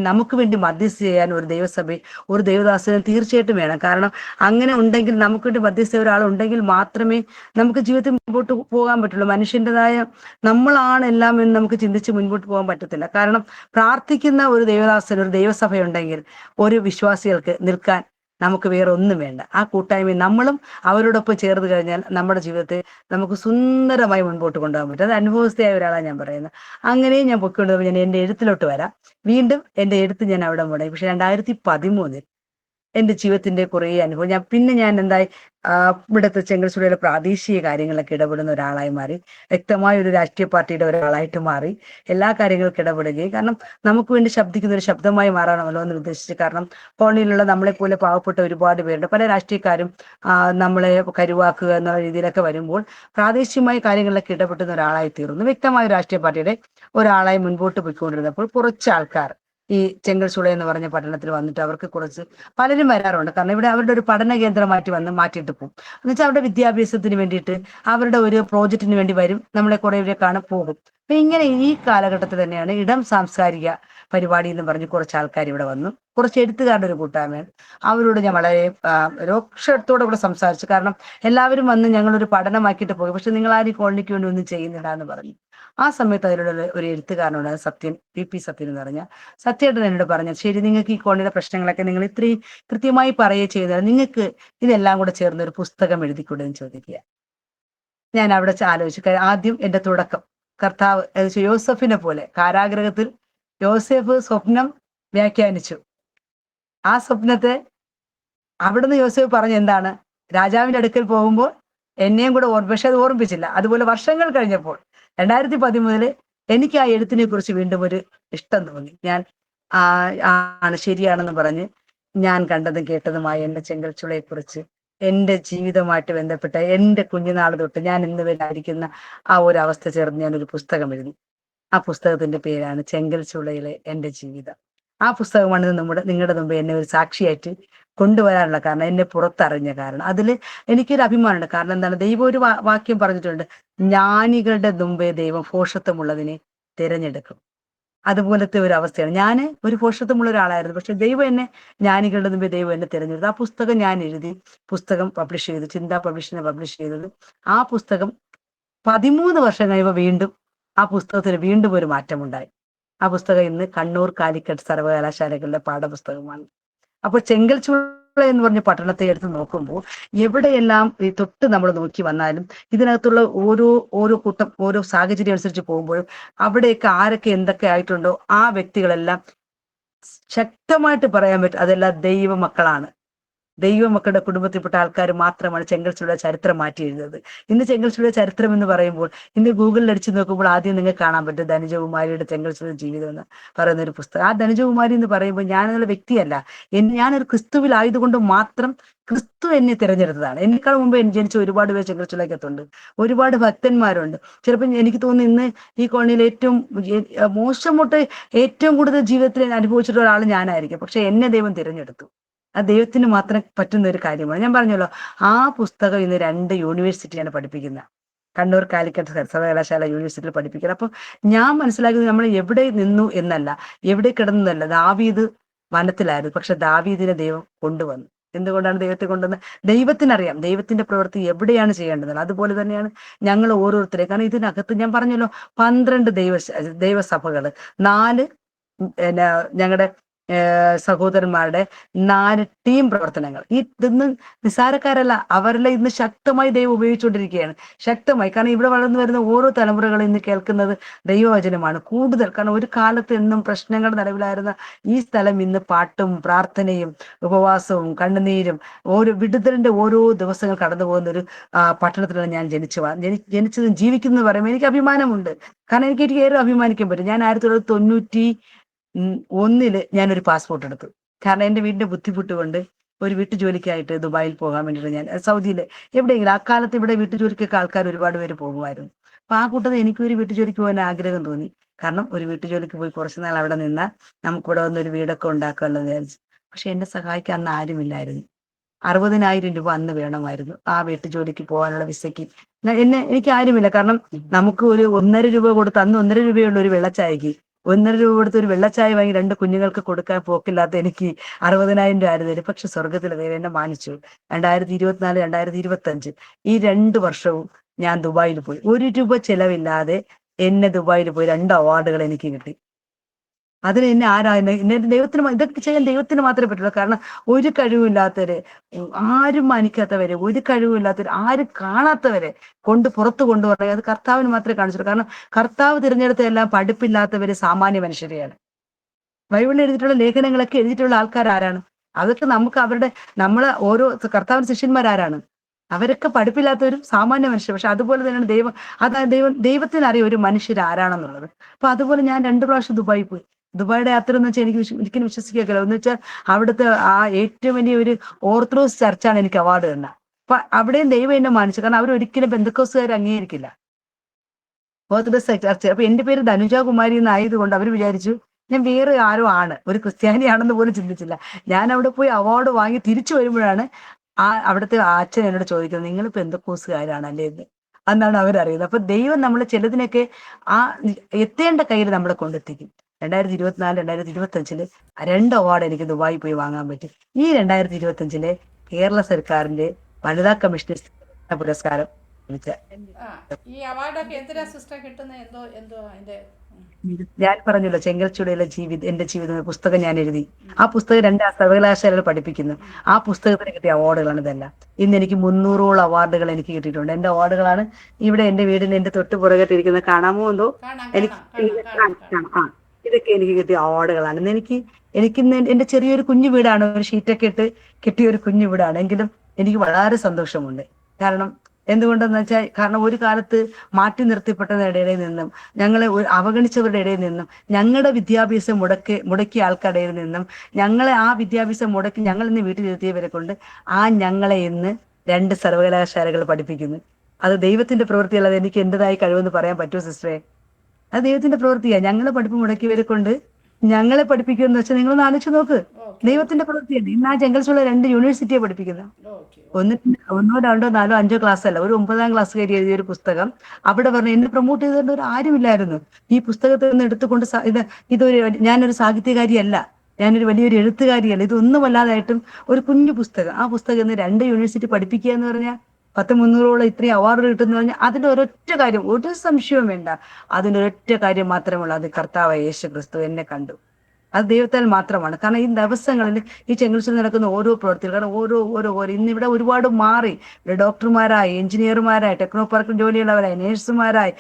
നമുക്ക് വേണ്ടി മധ്യസ്ഥ ചെയ്യാൻ ഒരു ദൈവസഭ, ഒരു ദൈവദാസന് തീർച്ചയായിട്ടും വേണം. കാരണം അങ്ങനെ ഉണ്ടെങ്കിൽ, നമുക്ക് വേണ്ടി മധ്യസ്ഥ ഒരാൾ ഉണ്ടെങ്കിൽ മാത്രമേ നമുക്ക് ജീവിതത്തിൽ മുൻപോട്ട് പോകാൻ പറ്റുള്ളൂ. മനുഷ്യൻ്റെതായ നമ്മളാണ് എല്ലാം എന്ന് നമുക്ക് ചിന്തിച്ച് മുൻപോട്ട് പോകാൻ പറ്റത്തില്ല. കാരണം പ്രാർത്ഥിക്കുന്ന ഒരു ദൈവദാസൻ, ഒരു ദൈവസഭയുണ്ടെങ്കിൽ ഒരു വിശ്വാസികൾക്ക് നിൽക്കാൻ നമുക്ക് വേറെ ഒന്നും വേണ്ട. ആ കൂട്ടായ്മ നമ്മളും അവരോടൊപ്പം ചേർന്ന് കഴിഞ്ഞാൽ നമ്മുടെ ജീവിതത്തെ നമുക്ക് സുന്ദരമായി മുൻപോട്ട് കൊണ്ടുപോകാൻ പറ്റും. അത് അനുഭവസ്ഥയായ ഒരാളാണ് ഞാൻ പറയുന്നത്. അങ്ങനെയും ഞാൻ പൊയ്ക്കൊണ്ടു. ഞാൻ എൻ്റെ എഴുത്തിലോട്ട് വരാം. വീണ്ടും എൻ്റെ എഴുത്ത് ഞാൻ അവിടെ മുടങ്ങി. പക്ഷെ 2013 എൻ്റെ ജീവിതത്തിന്റെ കുറേ അനുഭവം ഞാൻ എന്തായി, ഇവിടുത്തെ ചെങ്കൽശ്ശേരിയിലെ പ്രാദേശിക കാര്യങ്ങളൊക്കെ ഇടപെടുന്ന ഒരാളായി മാറി. വ്യക്തമായ ഒരു രാഷ്ട്രീയ പാർട്ടിയുടെ ഒരാളായിട്ട് മാറി. എല്ലാ കാര്യങ്ങൾക്ക് ഇടപെടുകയും, കാരണം നമുക്ക് വേണ്ടി ശബ്ദിക്കുന്ന ഒരു ശബ്ദമായി മാറാണമല്ലോ എന്ന് ഉദ്ദേശിച്ച്. കാരണം കോളനിയിലുള്ള നമ്മളെപ്പോലെ പാവപ്പെട്ട ഒരുപാട് പേരുണ്ട്. പല രാഷ്ട്രീയക്കാരും നമ്മളെ കരുവാക്കുക എന്ന രീതിയിലൊക്കെ വരുമ്പോൾ പ്രാദേശികമായ കാര്യങ്ങളിലൊക്കെ ഇടപെട്ടുന്ന ഒരാളായി തീർന്നു. വ്യക്തമായ രാഷ്ട്രീയ പാർട്ടിയുടെ ഒരാളായി മുൻപോട്ട് പോയിക്കൊണ്ടിരുന്നപ്പോൾ കുറച്ച് ആൾക്കാർ ഈ ചെങ്കൽശുള എന്ന് പറഞ്ഞ പട്ടണത്തിൽ വന്നിട്ട് അവർക്ക് കുറച്ച് പലരും വരാറുണ്ട്. കാരണം ഇവിടെ അവരുടെ ഒരു പഠന കേന്ദ്രമായിട്ട് വന്ന് മാറ്റിയിട്ട് പോകും. എന്ന് വെച്ചാൽ അവരുടെ വിദ്യാഭ്യാസത്തിന് വേണ്ടിയിട്ട്, അവരുടെ ഒരു പ്രോജക്റ്റിന് വേണ്ടി വരും, നമ്മളെ കുറെ ഇവരെ കാണാൻ പോകും. അപ്പൊ ഇങ്ങനെ ഈ കാലഘട്ടത്തിൽ തന്നെയാണ് ഇടം സാംസ്കാരിക പരിപാടി എന്ന് പറഞ്ഞ് കുറച്ച് ആൾക്കാർ ഇവിടെ വന്നു. കുറച്ച് എഴുത്തുകാരുടെ ഒരു കൂട്ടായ്മ. അവരോട് ഞാൻ വളരെ രോക്ഷത്തോടെ കൂടെ സംസാരിച്ചു. കാരണം എല്ലാവരും വന്ന് ഞങ്ങളൊരു പഠനമാക്കിയിട്ട് പോകും, പക്ഷെ നിങ്ങൾ ആരും കോളനിക്ക് വേണ്ടി ഒന്നും ചെയ്യുന്നില്ല എന്ന് പറഞ്ഞു. ആ സമയത്ത് അതിലുള്ള ഒരു എഴുത്തുകാരനോട് സത്യൻ, പി സത്യൻ എന്ന് പറഞ്ഞ സത്യേട്ടൻ എന്നോട് പറഞ്ഞു, ശരി, നിങ്ങൾക്ക് ഈ കോളനിയുടെ പ്രശ്നങ്ങളൊക്കെ നിങ്ങൾ ഇത്രയും കൃത്യമായി പറയുകയും ചെയ്താൽ നിങ്ങൾക്ക് ഇതെല്ലാം കൂടെ ചേർന്ന് ഒരു പുസ്തകം എഴുതിക്കൂടെ എന്ന് ചോദിക്കുക. ഞാൻ അവിടെ ആലോചിച്ചു. ആദ്യം എൻ്റെ തുടക്കം കർത്താവ് യോസഫിനെ പോലെ കാരാഗ്രഹത്തിൽ യോസഫ് സ്വപ്നം വ്യാഖ്യാനിച്ചു. ആ സ്വപ്നത്തെ അവിടുന്ന് യോസഫ് പറഞ്ഞ എന്താണ്, രാജാവിന്റെ അടുക്കൽ പോകുമ്പോൾ എന്നെയും കൂടെ പക്ഷെ അത് ഓർമ്മിപ്പിച്ചില്ല. അതുപോലെ വർഷങ്ങൾ കഴിഞ്ഞപ്പോൾ 2013 എനിക്ക് ആ എഴുത്തിനെ കുറിച്ച് വീണ്ടും ഒരു ഇഷ്ടം തോന്നി. ഞാൻ ആണ് ശരിയാണെന്ന് പറഞ്ഞ് ഞാൻ കണ്ടതും കേട്ടതുമായ എൻ്റെ ചെങ്കൽച്ചുളയെ കുറിച്ച്, എൻ്റെ ജീവിതമായിട്ട് ബന്ധപ്പെട്ട എൻ്റെ കുഞ്ഞുനാൾ തൊട്ട് ഞാൻ ഇന്ന് വരെ ആയിരിക്കുന്ന ആ ഒരു അവസ്ഥ ചേർന്ന് ഞാനൊരു പുസ്തകം എഴുതി. ആ പുസ്തകത്തിന്റെ പേരാണ് ചെങ്കൽച്ചുളയിലെ എൻ്റെ ജീവിതം. ആ പുസ്തകമാണ് നിങ്ങളുടെ മുമ്പ് എന്നെ ഒരു സാക്ഷിയായിട്ട് കൊണ്ടുവരാനുള്ള കാരണം, എന്നെ പുറത്തറിഞ്ഞ കാരണം. അതിൽ എനിക്കൊരു അഭിമാനമുണ്ട്. കാരണം എന്താണ്, ദൈവം ഒരു വാക്യം പറഞ്ഞിട്ടുണ്ട്, ജ്ഞാനികളുടെ മുമ്പേ ദൈവം ഭോഷത്വമുള്ളതിനെ തിരഞ്ഞെടുക്കും. അതുപോലത്തെ ഒരു അവസ്ഥയാണ്. ഞാൻ ഒരു ഭോഷത്വമുള്ള ഒരാളായിരുന്നു, പക്ഷെ ദൈവം എന്നെ, ജ്ഞാനികളുടെ മുമ്പേ ദൈവം എന്നെ തിരഞ്ഞെടുത്തു. ആ പുസ്തകം ഞാൻ എഴുതി, പുസ്തകം പബ്ലിഷ് ചെയ്തു, ചിന്താ പബ്ലിഷിനെ പബ്ലിഷ് ചെയ്തത്. ആ പുസ്തകം 13 വർഷം കഴിയുമ്പോൾ വീണ്ടും ആ പുസ്തകത്തിന് വീണ്ടും ഒരു മാറ്റമുണ്ടായി. ആ പുസ്തകം ഇന്ന് കണ്ണൂർ കാലിക്കറ്റ് സർവകലാശാലകളുടെ പാഠപുസ്തകമാണ്. അപ്പോൾ ചെങ്കൽച്ചുള എന്ന് പറഞ്ഞ പട്ടണത്തെ എടുത്ത് നോക്കുമ്പോൾ എവിടെയെല്ലാം ഈ തൊട്ട് നമ്മൾ നോക്കി വന്നാലും ഇതിനകത്തുള്ള ഓരോ കൂട്ടം ഓരോ സാഹചര്യം അനുസരിച്ച് പോകുമ്പോഴും അവിടെയൊക്കെ ആരൊക്കെ എന്തൊക്കെ ആയിട്ടുണ്ടോ ആ വ്യക്തികളെല്ലാം ശക്തമായിട്ട് പറയാൻ പറ്റും അതെല്ലാം ദൈവമക്കളാണ്. ദൈവമക്കളുടെ കുടുംബത്തിൽപ്പെട്ട ആൾക്കാർ മാത്രമാണ് ചെങ്കൽച്ചുളയുടെ ചരിത്രം മാറ്റി എഴുതുന്നത്. ഇന്ന് ചെങ്കൽച്ചുളയുടെ ചരിത്രം എന്ന് പറയുമ്പോൾ ഇന്ന് ഗൂഗിളിൽ അടിച്ചു നോക്കുമ്പോൾ ആദ്യം നിങ്ങൾക്ക് കാണാൻ പറ്റും ധനുജകുമാരിയുടെ ചെങ്കൽച്ചുള ജീവിതം എന്ന് പറയുന്ന ഒരു പുസ്തകം. ആ ധനുജകുമാരി എന്ന് പറയുമ്പോൾ ഞാനെന്നുള്ള വ്യക്തിയല്ല, ഞാനൊരു ക്രിസ്തുവിലായതുകൊണ്ട് മാത്രം ക്രിസ്തു എന്നെ തിരഞ്ഞെടുത്തതാണ്. എന്നെക്കാൾ മുമ്പ് ജനിച്ച ഒരുപാട് പേര് ചെങ്കൽച്ചുളയ്ക്കകത്തുണ്ട്, ഒരുപാട് ഭക്തന്മാരുണ്ട്. ചിലപ്പോൾ എനിക്ക് തോന്നുന്നു ഇന്ന് ഈ കോളനിയിൽ ഏറ്റവും മോശം തൊട്ട് ഏറ്റവും കൂടുതൽ ജീവിതത്തിൽ അനുഭവിച്ചിട്ടുള്ള ഒരാൾ ഞാനായിരിക്കും, പക്ഷെ എന്നെ ദൈവം തിരഞ്ഞെടുത്തു. ആ ദൈവത്തിന് മാത്രം പറ്റുന്ന ഒരു കാര്യമാണ്. ഞാൻ പറഞ്ഞല്ലോ, ആ പുസ്തകം ഇന്ന് 2 യൂണിവേഴ്സിറ്റിയാണ് പഠിപ്പിക്കുന്നത്. കണ്ണൂർ കാലിക്കറ്റ് സർവകലാശാല യൂണിവേഴ്സിറ്റിയിൽ പഠിപ്പിക്കുന്നത്. അപ്പം ഞാൻ മനസ്സിലാക്കുന്നത് നമ്മൾ എവിടെ നിന്നു എന്നല്ല, എവിടെ കിടന്നല്ല. ദാവീദ് വനത്തിലായിരുന്നു, പക്ഷെ ദാവീദിനെ ദൈവം കൊണ്ടുവന്നു. എന്തുകൊണ്ടാണ് ദൈവത്തെ കൊണ്ടുവന്നത്? ദൈവത്തിനറിയാം ദൈവത്തിന്റെ പ്രവൃത്തി എവിടെയാണ് ചെയ്യേണ്ടത്. അതുപോലെ തന്നെയാണ് ഞങ്ങൾ ഓരോരുത്തരെ. കാരണം ഇതിനകത്ത് ഞാൻ പറഞ്ഞല്ലോ 12 ദൈവസഭകൾ, 4 ഞങ്ങളുടെ സഹോദരന്മാരുടെ 4 ടീം പ്രവർത്തനങ്ങൾ. ഇതൊന്നും നിസ്സാരക്കാരല്ല, അവരെല്ലാം ഇന്ന് ശക്തമായി ദൈവം ഉപയോഗിച്ചുകൊണ്ടിരിക്കുകയാണ്. ശക്തമായി. കാരണം ഇവിടെ വളർന്നു വരുന്ന ഓരോ തലമുറകളും ഇന്ന് കേൾക്കുന്നത് ദൈവവചനമാണ് കൂടുതൽ. കാരണം ഒരു കാലത്ത് എന്നും പ്രശ്നങ്ങളുടെ നടുവിലായിരുന്ന ഈ സ്ഥലം ഇന്ന് പാട്ടും പ്രാർത്ഥനയും ഉപവാസവും കണ്ണുനീരും ഓരോ വിടുതലിന്റെ ഓരോ ദിവസങ്ങൾ കടന്നു പോകുന്ന ഒരു പട്ടണത്തിലാണ് ഞാൻ ജനിച്ചതും ജീവിക്കുന്നതെന്ന് പറയുമ്പോൾ എനിക്ക് അഭിമാനമുണ്ട്. കാരണം എനിക്ക് ഏറെ അഭിമാനിക്കാൻ പറ്റും. ഞാൻ 1991 ഞാനൊരു പാസ്പോർട്ട് എടുത്തു. കാരണം എന്റെ വീടിന്റെ ബുദ്ധിമുട്ട് കൊണ്ട് ഒരു വീട്ടുജോലിക്കായിട്ട് ദുബായിൽ പോകാൻ വേണ്ടിയിട്ട് ഞാൻ സൗദിയിൽ എവിടെയെങ്കിലും, അക്കാലത്ത് ഇവിടെ വീട്ടുജോലിക്കൊക്കെ ആൾക്കാർ ഒരുപാട് പേര് പോകുമായിരുന്നു. അപ്പൊ ആ കൂട്ടത്തിൽ എനിക്കും ഒരു വീട്ടുജോലിക്ക് പോകാൻ ആഗ്രഹം തോന്നി. കാരണം ഒരു വീട്ടുജോലിക്ക് പോയി കുറച്ച് നാൾ അവിടെ നിന്നാൽ നമുക്കിവിടെ വന്നൊരു വീടൊക്കെ ഉണ്ടാക്കാമല്ലോ എന്ന് വിചാരിച്ചു. പക്ഷെ എന്നെ സഹായിക്കാൻ അന്ന് ആരുമില്ലായിരുന്നു. 60,000 രൂപ അന്ന് വേണമായിരുന്നു ആ വീട്ടുജോലിക്ക് പോകാനുള്ള വിസയ്ക്ക്. എനിക്ക് ആരുമില്ല. കാരണം നമുക്ക് ഒരു 1.5 രൂപ കൊടുത്ത്, അന്ന് 1.5 രൂപയുള്ള ഒരു വെള്ളച്ചായക്ക് 1.5 രൂപ കൊടുത്ത് ഒരു വെള്ളച്ചായ വാങ്ങി 2 കുഞ്ഞുങ്ങൾക്ക് കൊടുക്കാൻ പോക്കില്ലാത്ത എനിക്ക് 60,000 രൂപ ആയിരുന്നു തരും. പക്ഷെ സ്വർഗത്തിലെ ദൈവം എന്നെ മാനിച്ചു. 2024, 2025 ഈ 2 വർഷവും ഞാൻ ദുബായിൽ പോയി. 1 രൂപ ചെലവില്ലാതെ എന്നെ ദുബായിൽ പോയി 2 അവാർഡുകൾ എനിക്ക് കിട്ടി. അതിന് എന്നെ എന്നെ ദൈവത്തിന് ഇതൊക്കെ ചെയ്യാൻ ദൈവത്തിന് മാത്രമേ പറ്റുള്ളൂ. കാരണം ഒരു കഴിവില്ലാത്തവരെ, ആരും മാനിക്കാത്തവരെ, ഒരു കഴിവില്ലാത്തവരെ, ആരും കാണാത്തവരെ പുറത്തു കൊണ്ടുവരണം. അത് കർത്താവിന് മാത്രമേ കാണിച്ചുള്ളൂ. കാരണം കർത്താവ് തിരഞ്ഞെടുത്ത എല്ലാം പഠിപ്പില്ലാത്തവര് സാമാന്യ മനുഷ്യരെയാണ്. ബൈബിളിൽ എഴുതിയിട്ടുള്ള ലേഖനങ്ങളൊക്കെ എഴുതിയിട്ടുള്ള ആൾക്കാർ ആരാണ്? അതൊക്കെ നമ്മളെ ഓരോ കർത്താവിന് ശിഷ്യന്മാരാരാണ്? അവരൊക്കെ പഠിപ്പില്ലാത്തവരും സാമാന്യ മനുഷ്യർ. പക്ഷെ അതുപോലെ തന്നെയാണ് ദൈവത്തിന് അറിയാം ഒരു മനുഷ്യർ ആരാണെന്നുള്ളത്. അപ്പൊ അതുപോലെ ഞാൻ 2 പ്രാവശ്യം ദുബായി പോയി. ദുബായിയുടെ യാത്ര എന്ന് വെച്ചാൽ എനിക്ക് ഒരിക്കലും വിശ്വസിക്കാറില്ല. എന്ന് വെച്ചാൽ അവിടുത്തെ ആ ഏറ്റവും വലിയ ഒരു ഓർത്തഡോക്സ് ചർച്ചാണ് എനിക്ക് അവാർഡ് തന്നെ. അപ്പൊ അവിടെയും ദൈവം എന്നെ മാനിച്ചു. കാരണം അവർ ഒരിക്കലും ബന്ധക്കോസുകാർ അംഗീകരിക്കില്ല ഓർത്തഡോക്സ് ചർച്ച. അപ്പൊ എന്റെ പേര് ധനുജ കുമാരി എന്നായതുകൊണ്ട് അവർ വിചാരിച്ചു ഞാൻ വേറെ ആരോ ആണ്, ഒരു ക്രിസ്ത്യാനിയാണെന്ന് പോലും ചിന്തിച്ചില്ല. ഞാൻ അവിടെ പോയി അവാർഡ് വാങ്ങി തിരിച്ചു വരുമ്പോഴാണ് അവിടുത്തെ അച്ഛൻ എന്നോട് ചോദിക്കുന്നത്, നിങ്ങൾ പെന്തക്കോസുകാരാണല്ലേ എന്ന്. അന്നാണ് അവരറിയുന്നത്. അപ്പൊ ദൈവം നമ്മൾ ചിലതിനൊക്കെ ആ എത്തേണ്ട കയ്യിൽ നമ്മളെ കൊണ്ടെത്തിക്കും. 2024, 2025 2 അവാർഡ് എനിക്ക് ദുബായി പോയി വാങ്ങാൻ പറ്റി. ഈ 2025 കേരള സർക്കാരിന്റെ വനിതാ കമ്മീഷണർ പുരസ്കാരം ഈ അവാർഡൊക്കെ എന്തിനാ സിസ്റ്റർ കിട്ടുന്നത്? എന്തോ അതിന്റെ ഞാൻ പറഞ്ഞല്ലോ, ചെങ്കൽച്ചൂടയിലെ എന്റെ ജീവിതം എന്ന പുസ്തകം ഞാൻ എഴുതി. ആ പുസ്തകം 2 സർവകലാശാലകൾ പഠിപ്പിക്കുന്നു. ആ പുസ്തകത്തിന് കിട്ടിയ അവാർഡുകളാണ് ഇതെല്ലാം. ഇന്ന് എനിക്ക് 300ഓളം അവാർഡുകൾ എനിക്ക് കിട്ടിയിട്ടുണ്ട്. എന്റെ അവാർഡുകളാണ് ഇവിടെ എന്റെ വീടിന് എന്റെ തൊട്ട് പുറകെട്ടിരിക്കുന്നത്. കാണാമോ എന്തോ? എനിക്ക് ഇതൊക്കെ എനിക്ക് കിട്ടിയ അവാർഡുകളാണ്. ഇന്ന് എനിക്കിന്ന് എന്റെ ചെറിയൊരു കുഞ്ഞു വീടാണ്, ഒരു ഷീറ്റൊക്കെ ഇട്ട് കിട്ടിയ ഒരു കുഞ്ഞു വീടാണ്. എങ്കിലും എനിക്ക് വളരെ സന്തോഷമുണ്ട്. കാരണം എന്തുകൊണ്ടെന്ന് വെച്ചാൽ, കാരണം ഒരു കാലത്ത് മാറ്റി നിർത്തിപ്പെട്ടവരുടെ ഇടയിൽ നിന്നും, ഞങ്ങളെ അവഗണിച്ചവരുടെ ഇടയിൽ നിന്നും, ഞങ്ങളുടെ വിദ്യാഭ്യാസം മുടക്കിയ ആൾക്കാരുടെ ഇടയിൽ നിന്നും, ഞങ്ങളെ ആ വിദ്യാഭ്യാസം മുടക്കി ഞങ്ങൾ ഇന്ന് വീട്ടിലെത്തിയവരെ കൊണ്ട് ഞങ്ങളെ ഇന്ന് 2 സർവകലാശാലകൾ പഠിപ്പിക്കുന്നു. അത് ദൈവത്തിന്റെ പ്രവൃത്തിയല്ലാതെ എനിക്ക് എന്റേതായി കഴിവെന്ന് പറയാൻ പറ്റുമോ സിസ്റ്ററെ? അത് ദൈവത്തിന്റെ പ്രവൃത്തിയാണ്. ഞങ്ങളെ പഠിപ്പ് മുടക്കിയവരെ കൊണ്ട് ഞങ്ങളെ പഠിപ്പിക്കുമെന്ന് വെച്ചാൽ നിങ്ങളൊന്ന് ആലോചിച്ച് നോക്ക്. ദൈവത്തിന്റെ പ്രവൃത്തിയാണ്. ഇന്ന് ആ ജംഗൽസുള്ള 2 യൂണിവേഴ്സിറ്റിയെ പഠിപ്പിക്കുന്നത്. 1, 2, 4, 5 ക്ലാസ് അല്ല, ഒരു 9ാം ക്ലാസ് കയറി എഴുതിയ ഒരു പുസ്തകം അവിടെ പറഞ്ഞു എന്നെ പ്രൊമോട്ട് ചെയ്തുകൊണ്ട് ഒരു ആരുമില്ലായിരുന്നു. ഈ പുസ്തകത്തിൽ നിന്ന് എടുത്തുകൊണ്ട് ഞാനൊരു സാഹിത്യകാരിയല്ല, ഞാനൊരു വലിയൊരു എഴുത്തുകാരിയല്ല, ഇതൊന്നുമല്ലാതായിട്ടും ഒരു കുഞ്ഞു പുസ്തകം. ആ പുസ്തകം ഇന്ന് 2 യൂണിവേഴ്സിറ്റി പഠിപ്പിക്കുക എന്ന് പറഞ്ഞാൽ 100-300ഓളം ഇത്രയും അവാർഡുകൾ കിട്ടുന്ന പറഞ്ഞാൽ അതിന്റെ ഒരൊറ്റ കാര്യം, ഒരു സംശയവും വേണ്ട, അതിന്റെ ഒരൊറ്റ കാര്യം മാത്രമുള്ള അത് കർത്താവായ യേശു ക്രിസ്തു എന്നെ കണ്ടു. അത് ദൈവത്താൽ മാത്രമാണ്. കാരണം ഈ ദിവസങ്ങളിൽ ഈ ചെങ്കൽശ്ശേരി നടക്കുന്ന ഓരോ പ്രവർത്തികൾ, കാരണം ഓരോ ഇന്നിവിടെ ഒരുപാട് മാറി. ഇവിടെ ഡോക്ടർമാരായി, എഞ്ചിനീയർമാരായി, ടെക്നോ പാർക്കിൽ ജോലിയുള്ളവരായി, നേഴ്സുമാരായി,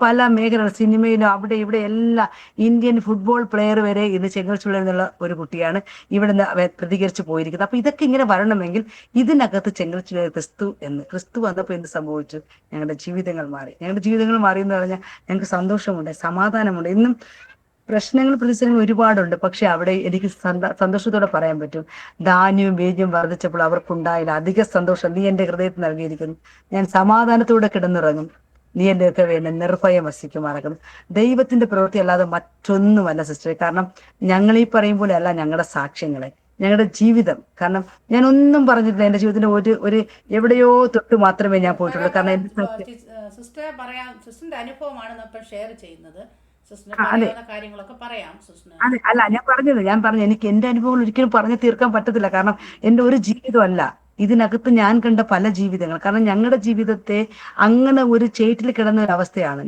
പല മേഖലകൾ, സിനിമയിലും അവിടെ ഇവിടെ എല്ലാം. ഇന്ത്യൻ ഫുട്ബോൾ പ്ലെയർ വരെ ഇന്ന് ചെങ്കൽശ്ശേരിയിൽ നിന്നുള്ള ഒരു കുട്ടിയാണ് ഇവിടെ നിന്ന് പ്രതികരിച്ചു പോയിരിക്കുന്നത്. അപ്പൊ ഇതൊക്കെ ഇങ്ങനെ വരണമെങ്കിൽ ഇതിനകത്ത് ചെങ്കൽശ്ശേരി ക്രിസ്തു വന്നപ്പോൾ എന്ത് സംഭവിച്ചു? ഞങ്ങളുടെ ജീവിതങ്ങൾ മാറി. എന്ന് പറഞ്ഞാൽ ഞങ്ങൾക്ക് സന്തോഷമുണ്ട്, സമാധാനമുണ്ട്. ഇന്നും പ്രശ്നങ്ങൾ, പ്രതിസന്ധികൾ ഒരുപാടുണ്ട്. പക്ഷെ അവിടെ എനിക്ക് സന്തോഷത്തോടെ പറയാൻ പറ്റും, ധാന്യവും ബീജവും വർദ്ധിച്ചപ്പോൾ അവർക്കുണ്ടായില്ല അധിക സന്തോഷം നീ എന്റെ ഹൃദയത്തിൽ നൽകിയിരിക്കുന്നു. ഞാൻ സമാധാനത്തോടെ കിടന്നുറങ്ങും, നീ എന്റെ ഒക്കെ വേണ്ട നിർഭയം വസിക്കുമാറാകുന്നു. ദൈവത്തിന്റെ പ്രവൃത്തി അല്ലാതെ മറ്റൊന്നുമല്ല സിസ്റ്ററെ. കാരണം ഞങ്ങൾ ഈ പറയും പോലെ അല്ല ഞങ്ങളുടെ സാക്ഷ്യങ്ങളെ, ഞങ്ങളുടെ ജീവിതം. കാരണം ഞാൻ ഒന്നും പറഞ്ഞിട്ടില്ല. എന്റെ ജീവിതത്തിന്റെ ഒരു എവിടെയോ തൊട്ട് മാത്രമേ ഞാൻ പോയിട്ടുള്ളൂ. കാരണം സിസ്റ്റർ പറയാം, സിസ്റ്ററിന്റെ അനുഭവമാണ് നമ്മൾ ഷെയർ ചെയ്യുന്നത്. കാര്യങ്ങളൊക്കെ പറയാം. അതെ, അല്ല ഞാൻ പറഞ്ഞു എനിക്ക് എന്റെ അനുഭവങ്ങൾ ഒരിക്കലും പറഞ്ഞു തീർക്കാൻ പറ്റത്തില്ല. കാരണം എന്റെ ഒരു ജീവിതമല്ല, ഇതിനകത്ത് ഞാൻ കണ്ട പല ജീവിതങ്ങൾ. കാരണം ഞങ്ങളുടെ ജീവിതത്തെ അങ്ങനെ ഒരു ചേറ്റിൽ കിടന്ന ഒരു അവസ്ഥയാണ്.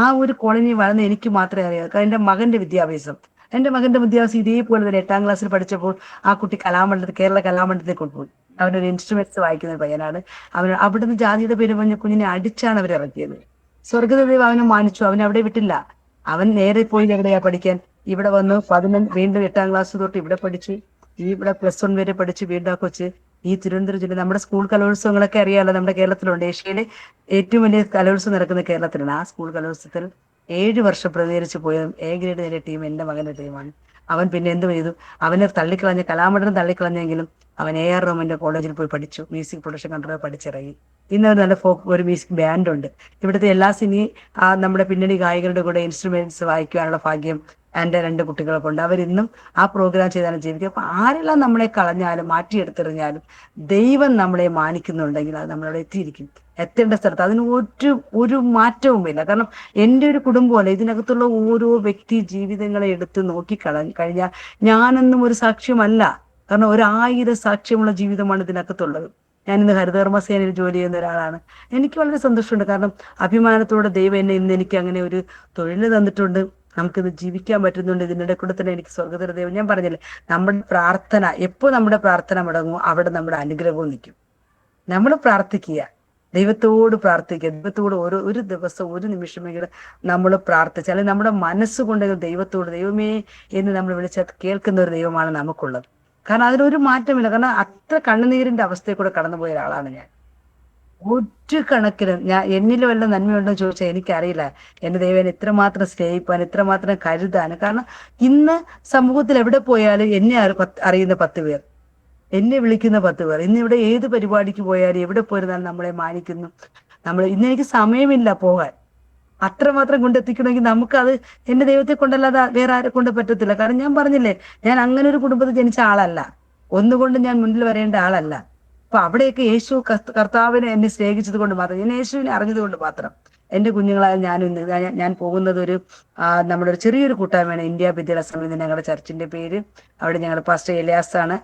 ആ ഒരു കോളനി വളർന്ന എനിക്ക് മാത്രമേ അറിയാം. കാരണം എന്റെ മകന്റെ വിദ്യാഭ്യാസം, എൻ്റെ മകന്റെ വിദ്യാഭ്യാസം ഇതേപോലെ തന്നെ 8ാം ക്ലാസ്സിൽ പഠിച്ചപ്പോൾ ആ കുട്ടി കലാമണ്ഡലത്തിൽ കേരള കലാമണ്ഡലത്തിൽ കൊണ്ടുപോയി. അവനൊരു ഇൻസ്ട്രുമെന്റ്സ് വായിക്കുന്ന ഒരു പയ്യനാണ്. അവന് അവിടുന്ന് ജാതിയുടെ പേര് പറഞ്ഞ കുഞ്ഞിനെ അടിച്ചാണ് അവർ ഇറക്കിയത്. സ്വർഗദേവ് അവനെ മാനിച്ചു, അവനെ അവിടെ വിട്ടില്ല. അവൻ നേരെ പോയി എവിടെയാ പഠിക്കാൻ, ഇവിടെ വന്നു 11 വീണ്ടും 8ാം ക്ലാസ് തൊട്ട് ഇവിടെ പഠിച്ചു. ഇവിടെ +1 വരെ പഠിച്ച് വീണ്ടും ആ കൊച്ച് ഈ തിരുവനന്തപുരം ജില്ല നമ്മുടെ സ്കൂൾ കലോത്സവങ്ങളൊക്കെ അറിയാമല്ലോ, നമ്മുടെ കേരളത്തിലുണ്ട്. ഏഷ്യയിലെ ഏറ്റവും വലിയ കലോത്സവം നടക്കുന്ന കേരളത്തിലാണ്. ആ സ്കൂൾ കലോത്സവത്തിൽ 7 വർഷം പ്രതികരിച്ച് പോയ A ഗ്രേഡ് നേടിയ ടീം എൻ്റെ മകന്റെ ടീമാണ്. അവൻ പിന്നെ എന്ത് ചെയ്തു, അവനെ തള്ളിക്കളഞ്ഞ് കലാമണ്ഡലം തള്ളിക്കളഞ്ഞെങ്കിലും അവൻ AR റഹ്മാന്റെ കോളേജിൽ പോയി പഠിച്ചു, മ്യൂസിക് പ്രൊഡക്ഷൻ കൺട്രോൾ പഠിച്ചിറങ്ങി. ഇന്ന് ഒരു നല്ല ഒരു മ്യൂസിക് ബാൻഡ് ഉണ്ട്. ഇവിടുത്തെ എല്ലാ നമ്മുടെ പിന്നണി ഗായകരുടെ കൂടെ ഇൻസ്ട്രുമെന്റ്സ് വായിക്കാനുള്ള ഭാഗ്യം എൻ്റെ 2 കുട്ടികളെ കൊണ്ട് അവരിന്നും ആ പ്രോഗ്രാം ചെയ്താലും ജീവിക്കും. അപ്പൊ ആരെല്ലാം നമ്മളെ കളഞ്ഞാലും മാറ്റിയെടുത്തെറിഞ്ഞാലും ദൈവം നമ്മളെ മാനിക്കുന്നുണ്ടെങ്കിൽ അത് നമ്മളവിടെ എത്തിയിരിക്കും, എത്തേണ്ട സ്ഥലത്ത്. അതിന് ഒരു മാറ്റവുമില്ല. കാരണം എൻ്റെ ഒരു കുടുംബമല്ല, ഇതിനകത്തുള്ള ഓരോ വ്യക്തി ജീവിതങ്ങളെ എടുത്ത് കഴിഞ്ഞാൽ ഞാനെന്നും ഒരു സാക്ഷ്യമല്ല. കാരണം 1000 സാക്ഷ്യമുള്ള ജീവിതമാണ് ഇതിനകത്തുള്ളത്. ഞാനിന്ന് ഹരിതകർമ്മസേനയിൽ ജോലി ചെയ്യുന്ന ഒരാളാണ്. എനിക്ക് വളരെ സന്തോഷമുണ്ട്. കാരണം അഭിമാനത്തോടെ ദൈവം ഇന്ന് എനിക്ക് അങ്ങനെ ഒരു തൊഴിൽ തന്നിട്ടുണ്ട്. നമുക്കിത് ജീവിക്കാൻ പറ്റുന്നുണ്ട്. ഇതിനിടെ കൂടെ തന്നെ എനിക്ക് സ്വർഗതര ദൈവം, ഞാൻ പറഞ്ഞില്ലേ, നമ്മുടെ പ്രാർത്ഥന എപ്പോ നമ്മുടെ പ്രാർത്ഥന മുടങ്ങും അവിടെ നമ്മുടെ അനുഗ്രഹവും നിൽക്കും. നമ്മൾ പ്രാർത്ഥിക്കുക, ദൈവത്തോട് പ്രാർത്ഥിക്കുക, ദൈവത്തോട് ഒരു ദിവസം ഒരു നിമിഷമെങ്കിലും നമ്മൾ പ്രാർത്ഥിച്ചാൽ നമ്മുടെ മനസ്സുകൊണ്ട് ദൈവത്തോട് ദൈവമേ എന്ന് നമ്മൾ വിളിച്ചാൽ കേൾക്കുന്ന ഒരു ദൈവമാണ് നമുക്കുള്ളത്. കാരണം അതിനൊരു മാറ്റമില്ല. കാരണം അത്ര കണ്ണുനീരിന്റെ അവസ്ഥയിൽ കൂടെ കടന്നുപോയ ഒരാളാണ് ഞാൻ. ഒരു കണക്കിന് എന്നിൽ വല്ല നന്മയുണ്ടോ ചോദിച്ചാൽ എനിക്കറിയില്ല. എന്റെ ദൈവം ഇത്രമാത്രം സ്നേഹിപ്പാൻ, ഇത്രമാത്രം കരുതാൻ. കാരണം ഇന്ന് സമൂഹത്തിൽ എവിടെ പോയാലും എന്നെ അറിയുന്ന 10 പേർ, എന്നെ വിളിക്കുന്ന 10 പേർ. ഇന്ന് ഇവിടെ ഏത് പരിപാടിക്ക് പോയാലും എവിടെ പോയിരുന്നാലും നമ്മളെ മാനിക്കുന്നു. ഇന്ന് എനിക്ക് സമയമില്ല പോകാൻ. അത്രമാത്രം കൊണ്ടെത്തിക്കണമെങ്കിൽ നമുക്കത് എന്റെ ദൈവത്തെ കൊണ്ടല്ലാതെ വേറെ ആരെ കൊണ്ട് പറ്റത്തില്ല. കാരണം ഞാൻ പറഞ്ഞില്ലേ, ഞാൻ അങ്ങനെ ഒരു കുടുംബത്തിൽ ജനിച്ച ആളല്ല, ഒന്നുകൊണ്ട് ഞാൻ മുന്നിൽ വരേണ്ട ആളല്ല. അപ്പൊ അവിടെയൊക്കെ യേശു കർത്താവിനെ എന്നെ സ്നേഹിച്ചത് കൊണ്ട് മാത്രം, ഞാൻ യേശുവിനെ അറിഞ്ഞത് കൊണ്ട് മാത്രം എന്റെ കുഞ്ഞുങ്ങളായ ഞാൻ പോകുന്നത് നമ്മുടെ ഒരു ചെറിയൊരു കൂട്ടായ്മയാണ്, ഇന്ത്യ വിദ്യാലയ സമിതി, ഞങ്ങളുടെ ചർച്ചിന്റെ പേര്. അവിടെ ഞങ്ങളുടെ പാസ്റ്റർ എലിയാസ് ആണ്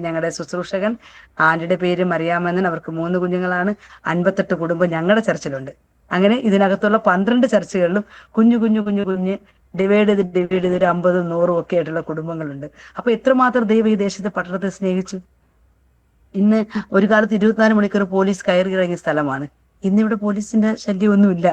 ഞങ്ങളുടെ ശുശ്രൂഷകൻ. ആന്റിയുടെ പേര് മറിയാമെന്നൻ. അവർക്ക് 3 കുഞ്ഞുങ്ങളാണ്. 58 കുടുംബം ഞങ്ങളുടെ ചർച്ചിലുണ്ട്. അങ്ങനെ ഇതിനകത്തുള്ള 12 ചർച്ചുകളിലും കുഞ്ഞ് ഡിവൈഡ് ചെയ്ത് ഒരു 50, 100 ഒക്കെ ആയിട്ടുള്ള കുടുംബങ്ങളുണ്ട്. അപ്പൊ എത്രമാത്രം ദൈവം ഈ ദേശത്തെ പട്ടണത്തെ സ്നേഹിച്ചു. ഇന്ന് ഒരു കാലത്ത് 24 മണിക്കൂർ പോലീസ് കയറി ഇറങ്ങിയ സ്ഥലമാണ്. ഇന്നിവിടെ പോലീസിന്റെ ശല്യമൊന്നുമില്ല.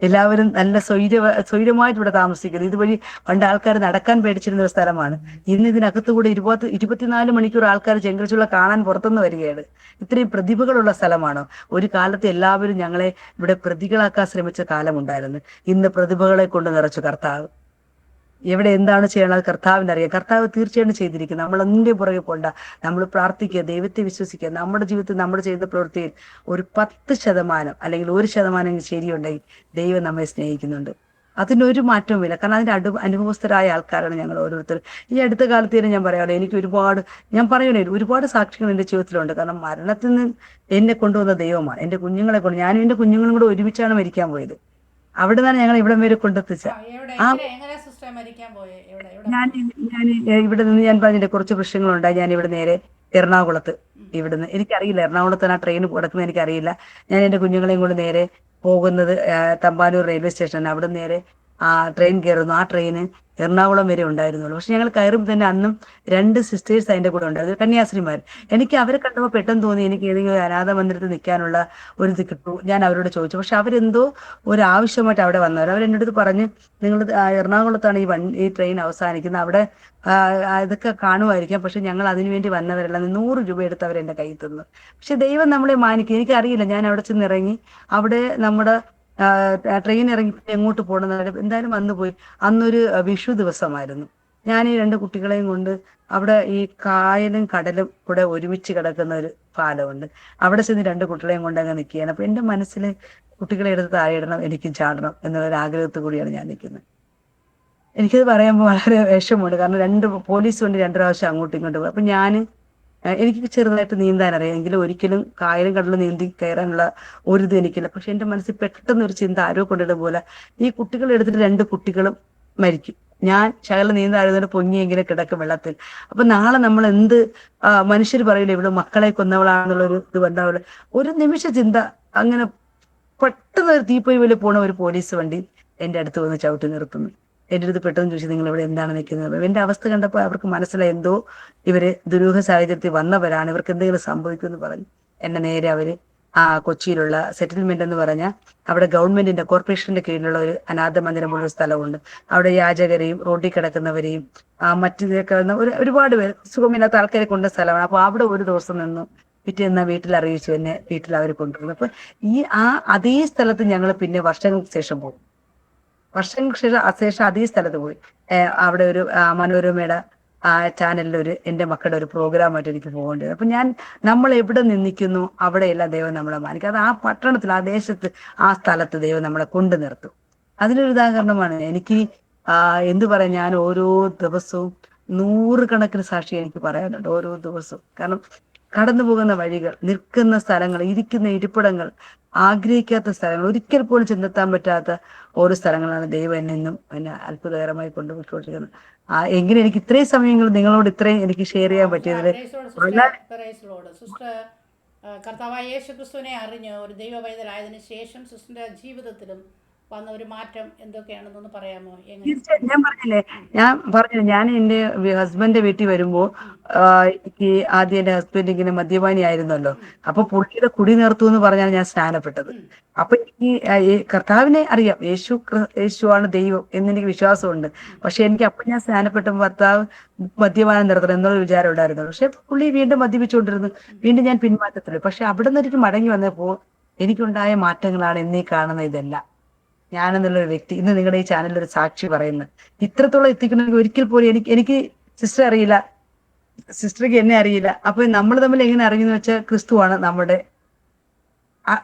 എല്ലാവരും നല്ല സ്വൈര്യമായിട്ട് ഇവിടെ താമസിക്കുന്നത്. ഇതുവഴി പണ്ട് ആൾക്കാർ നടക്കാൻ പേടിച്ചിരുന്ന ഒരു സ്ഥലമാണ്. ഇന്ന് ഇതിനകത്തുകൂടെ 24 മണിക്കൂർ ആൾക്കാർ ചെങ്കൽച്ചുള്ള കാണാൻ പുറത്തുനിന്ന് വരികയാണ്. ഇത്രയും പ്രതിഭകളുള്ള സ്ഥലമാണോ? ഒരു കാലത്ത് എല്ലാവരും ഞങ്ങളെ ഇവിടെ പ്രതികളാക്കാൻ ശ്രമിച്ച കാലമുണ്ടായിരുന്നു. ഇന്ന് പ്രതിഭകളെ കൊണ്ട് നിറച്ചു കർത്താവ്. എവിടെ എന്താണ് ചെയ്യണത് കർത്താവിനറിയാം. കർത്താവ് തീർച്ചയായിട്ടും ചെയ്തിരിക്കും. നമ്മൾ ഒന്നിന്റെ പുറകെ പോണ്ട. നമ്മൾ പ്രാർത്ഥിക്കുക, ദൈവത്തെ വിശ്വസിക്കുക. നമ്മുടെ ജീവിതത്തിൽ നമ്മൾ ചെയ്ത പ്രവൃത്തിയിൽ ഒരു 10% അല്ലെങ്കിൽ 1% ശരിയുണ്ടെങ്കിൽ ദൈവം നമ്മെ സ്നേഹിക്കുന്നുണ്ട്. അതിനൊരു മാറ്റവുമില്ല. കാരണം അതിന്റെ അനുഭവസ്ഥരായ ആൾക്കാരാണ് ഞങ്ങൾ ഓരോരുത്തർ. ഈ അടുത്ത കാലത്ത് തന്നെ ഞാൻ പറയാമല്ലോ, എനിക്ക് ഒരുപാട് സാക്ഷികൾ എന്റെ ജീവിതത്തിലുണ്ട്. കാരണം മരണത്തിൽ നിന്ന് എന്നെ കൊണ്ടുവന്ന ദൈവമാണ്. എന്റെ കുഞ്ഞുങ്ങളെ കൊണ്ട്, ഞാനും എന്റെ കുഞ്ഞുങ്ങളും കൂടെ ഒരുമിച്ചാണ് മരിക്കാൻ പോയത്. അവിടെ നിന്നാണ് ഞങ്ങൾ ഇവിടം വരെ കൊണ്ടെത്തിച്ച. ഞാൻ ഇവിടെ നിന്ന്, ഞാൻ പറഞ്ഞിട്ട് കുറച്ച് പ്രശ്നങ്ങളുണ്ടായി. ഞാൻ ഇവിടെ നേരെ എറണാകുളത്ത്, ഇവിടുന്ന് എനിക്കറിയില്ല എറണാകുളത്താണ് ആ ട്രെയിൻ കിടക്കുന്നത്, എനിക്കറിയില്ല. ഞാൻ എന്റെ കുഞ്ഞുങ്ങളെയും കൊണ്ട് നേരെ പോകുന്നത് തമ്പാനൂർ റെയിൽവേ സ്റ്റേഷനാണ്. അവിടെ നേരെ ട്രെയിൻ കയറുന്നു. ആ ട്രെയിന് എറണാകുളം വരെ ഉണ്ടായിരുന്നുള്ളൂ. പക്ഷെ ഞങ്ങൾ കയറുമ്പോൾ തന്നെ അന്നും 2 സിസ്റ്റേഴ്സ് അതിന്റെ കൂടെ ഉണ്ടായിരുന്നു, കന്യാസ്ത്രീമാർ. എനിക്ക് അവരെ കണ്ടപ്പോൾ പെട്ടെന്ന് തോന്നി എനിക്ക് ഏതെങ്കിലും അനാഥ മന്ദിരത്തിൽ നിൽക്കാനുള്ള ഒരു ഇത് കിട്ടൂ. ഞാൻ അവരോട് ചോദിച്ചു. പക്ഷെ അവരെന്തോ ഒരു ആവശ്യമായിട്ട് അവിടെ വന്നവർ. അവരെൻ്റെ അടുത്ത് പറഞ്ഞ്, നിങ്ങൾ എറണാകുളത്താണ് ഈ ട്രെയിൻ അവസാനിക്കുന്നത്, അവിടെ ഇതൊക്കെ കാണുമായിരിക്കാം, പക്ഷെ ഞങ്ങൾ അതിനുവേണ്ടി വന്നവരല്ല. 100 രൂപ എടുത്ത് അവരെന്റെ കയ്യിൽ തന്നു. പക്ഷെ ദൈവം നമ്മളെ മാനിക്കും. എനിക്കറിയില്ല, ഞാൻ അവിടെ ചെന്ന് ഇറങ്ങി. അവിടെ നമ്മുടെ ട്രെയിൻ ഇറങ്ങി എങ്ങോട്ട് പോകണം എന്തായാലും വന്നു പോയി. അന്നൊരു വിഷു ദിവസമായിരുന്നു. ഞാൻ ഈ 2 കുട്ടികളെയും കൊണ്ട് അവിടെ ഈ കായലും കടലും കൂടെ ഒരുമിച്ച് കിടക്കുന്ന ഒരു പാലമുണ്ട്, അവിടെ ചെന്ന് 2 കുട്ടികളെയും കൊണ്ട് അങ്ങ് നിൽക്കുകയാണ്. അപ്പൊ എന്റെ മനസ്സിൽ കുട്ടികളെ എടുത്ത് താഴെ ഇടണം, എനിക്കും ചാടണം എന്നുള്ളൊരു ആഗ്രഹത്തിൽ കൂടിയാണ് ഞാൻ നിൽക്കുന്നത്. എനിക്കത് പറയുമ്പോൾ വളരെ വിഷമമുണ്ട്. കാരണം 2 പോലീസ് കൊണ്ട് 2 പ്രാവശ്യം അങ്ങോട്ടും ഇങ്ങോട്ടും പോയി. അപ്പൊ എനിക്ക് ചെറുതായിട്ട് നീന്താൻ അറിയാം, എങ്കിലും ഒരിക്കലും കായലും കടലും നീന്തി കയറാനുള്ള ഒരിത് എനിക്കില്ല. പക്ഷെ എന്റെ മനസ്സിൽ പെട്ടെന്ന് ഒരു ചിന്ത ആരോ കൊണ്ടിടുന്ന പോലെ, ഈ കുട്ടികളെ എടുത്തിട്ട് 2 കുട്ടികളും മരിക്കും. ഞാൻ ശകല നീന്താറുന്നതിന് പൊങ്ങിയെങ്കിലും കിടക്കും വെള്ളത്തിൽ. അപ്പൊ നാളെ നമ്മൾ മനുഷ്യർ പറയില്ല ഇവിടെ മക്കളെ കൊന്നവളാണെന്നുള്ളൊരു ഇത് വന്നവള്. ഒരു നിമിഷ ചിന്ത, അങ്ങനെ പെട്ടെന്ന് ഒരു തീപ്പൊരി പോലെ പോണ ഒരു പോലീസ് വണ്ടി എന്റെ അടുത്ത് വന്ന് ചവിട്ടി നിർത്തുന്നു. എൻ്റെ അടുത്ത് പെട്ടെന്ന് ചോദിച്ചു നിങ്ങൾ ഇവിടെ എന്താണ് നിൽക്കുന്നത്. എൻ്റെ അവസ്ഥ കണ്ടപ്പോൾ അവർക്ക് മനസ്സിലായി എന്തോ ഇവര് ദുരൂഹ സാഹചര്യത്തിൽ വന്നവരാണ്, ഇവർക്ക് എന്തെങ്കിലും സംഭവിക്കുമെന്ന് പറഞ്ഞു. എന്നെ നേരെ അവര് കൊച്ചിയിലുള്ള സെറ്റിൽമെന്റ് എന്ന് പറഞ്ഞ അവിടെ ഗവൺമെന്റിന്റെ കോർപ്പറേഷന്റെ കീഴിലുള്ള ഒരു അനാഥ മന്ദിരം പോലുള്ള സ്ഥലമുണ്ട്. അവിടെ യാചകരെയും റോഡിൽ കിടക്കുന്നവരെയും മറ്റു ഒരുപാട് പേര് സുഖമില്ലാത്ത ആൾക്കാരെ കൊണ്ട സ്ഥലമാണ്. അപ്പൊ അവിടെ ഒരു ദിവസം നിന്നു. പിറ്റേന്ന് വീട്ടിൽ അറിയിച്ചു, എന്നെ വീട്ടിൽ അവർ കൊണ്ടുവന്നു. അപ്പൊ അതേ സ്ഥലത്ത് ഞങ്ങൾ പിന്നെ വർഷങ്ങൾക്ക് ശേഷം പോകും. വർഷങ്ങൾക്ക് ശേഷം അതേ സ്ഥലത്ത് പോയി. അവിടെ ഒരു മനോരമയുടെ ചാനലിൽ എൻ്റെ മക്കളുടെ ഒരു പ്രോഗ്രാമായിട്ട് എനിക്ക് പോകേണ്ടത്. അപ്പൊ നമ്മൾ എവിടെ നിന്നിക്കുന്നു അവിടെയെല്ലാം ദൈവം നമ്മളെ മാനിക്കും. അത് ആ പട്ടണത്തിൽ, ആ ദേശത്ത്, ആ സ്ഥലത്ത് ദൈവം നമ്മളെ കൊണ്ടു നിർത്തും. അതിനൊരു ഉദാഹരണമാണ് എനിക്ക്. എന്തു പറയാം, ഞാൻ ഓരോ ദിവസവും നൂറുകണക്കിന് സാക്ഷി എനിക്ക് പറയാനുണ്ട് ഓരോ ദിവസവും. കാരണം കടന്നു പോകുന്ന വഴികൾ, നിൽക്കുന്ന സ്ഥലങ്ങൾ, ഇരിക്കുന്ന ഇരിപ്പിടങ്ങൾ, ആഗ്രഹിക്കാത്ത സ്ഥലങ്ങൾ, ഒരിക്കൽ പോലും ചെന്നെത്താൻ പറ്റാത്ത ഓരോ സ്ഥലങ്ങളാണ് ദൈവം എന്നെ അത്ഭുതകരമായി കൊണ്ടുപോയിക്കൊണ്ടിരിക്കുന്നത്. എങ്ങനെ എനിക്ക് ഇത്രയും സമയങ്ങൾ നിങ്ങളോട് ഇത്രയും എനിക്ക് ഷെയർ ചെയ്യാൻ പറ്റിയതിൽ സിസ്റ്റർ കർത്താവായ യേശു ക്രിസ്തുവിനെ അറിഞ്ഞ് ഒരു ദൈവ പൈതലായതിനു ശേഷം സിസ്റ്ററിന്റെ ജീവിതത്തിലും വന്ന ഒരു മാറ്റം എന്തൊക്കെയാണെന്നൊന്ന് പറയാമോ? തീർച്ചയായും. ഞാൻ പറഞ്ഞില്ലേ, ഞാൻ എൻ്റെ ഹസ്ബൻഡിന്റെ വീട്ടിൽ വരുമ്പോ എനിക്ക് ആദ്യം എൻ്റെ ഹസ്ബൻഡ് ഇങ്ങനെ മദ്യപാനി ആയിരുന്നല്ലോ. അപ്പൊ പുള്ളിയുടെ കുടി നിർത്തൂ എന്ന് പറഞ്ഞാണ് ഞാൻ സ്നാനപ്പെട്ടത്. അപ്പൊ എനിക്ക് ഈ കർത്താവിനെ അറിയാം, യേശുവാണ് ദൈവം എന്നെനിക്ക് വിശ്വാസമുണ്ട്. പക്ഷെ എനിക്ക് അപ്പൊ ഞാൻ സ്നാനപ്പെട്ട ഭർത്താവ് മദ്യപാനം നിർത്തണം എന്നുള്ള വിചാരം ഉണ്ടായിരുന്നു. പക്ഷെ പുള്ളി വീണ്ടും മദ്യപിച്ചുകൊണ്ടിരുന്നു. വീണ്ടും ഞാൻ പിന്മാറ്റത്തില്ല. പക്ഷെ അവിടെ നിന്ന് എനിക്ക് മടങ്ങി വന്നപ്പോ എനിക്കുണ്ടായ മാറ്റങ്ങളാണ് എന്നീ കാണുന്ന ഇതെല്ലാം. ഞാനെന്നുള്ളൊരു വ്യക്തി ഇന്ന് നിങ്ങളുടെ ഈ ചാനലിൽ ഒരു സാക്ഷി പറയുന്നത്. ഇത്രത്തോളം എത്തിക്കണമെങ്കിൽ ഒരിക്കൽ പോലും എനിക്ക് സിസ്റ്റർ അറിയില്ല, സിസ്റ്റർക്ക് എന്നെ അറിയില്ല. അപ്പൊ നമ്മൾ തമ്മിൽ എങ്ങനെ അറിയുന്ന വെച്ചാൽ ക്രിസ്തുവാണ്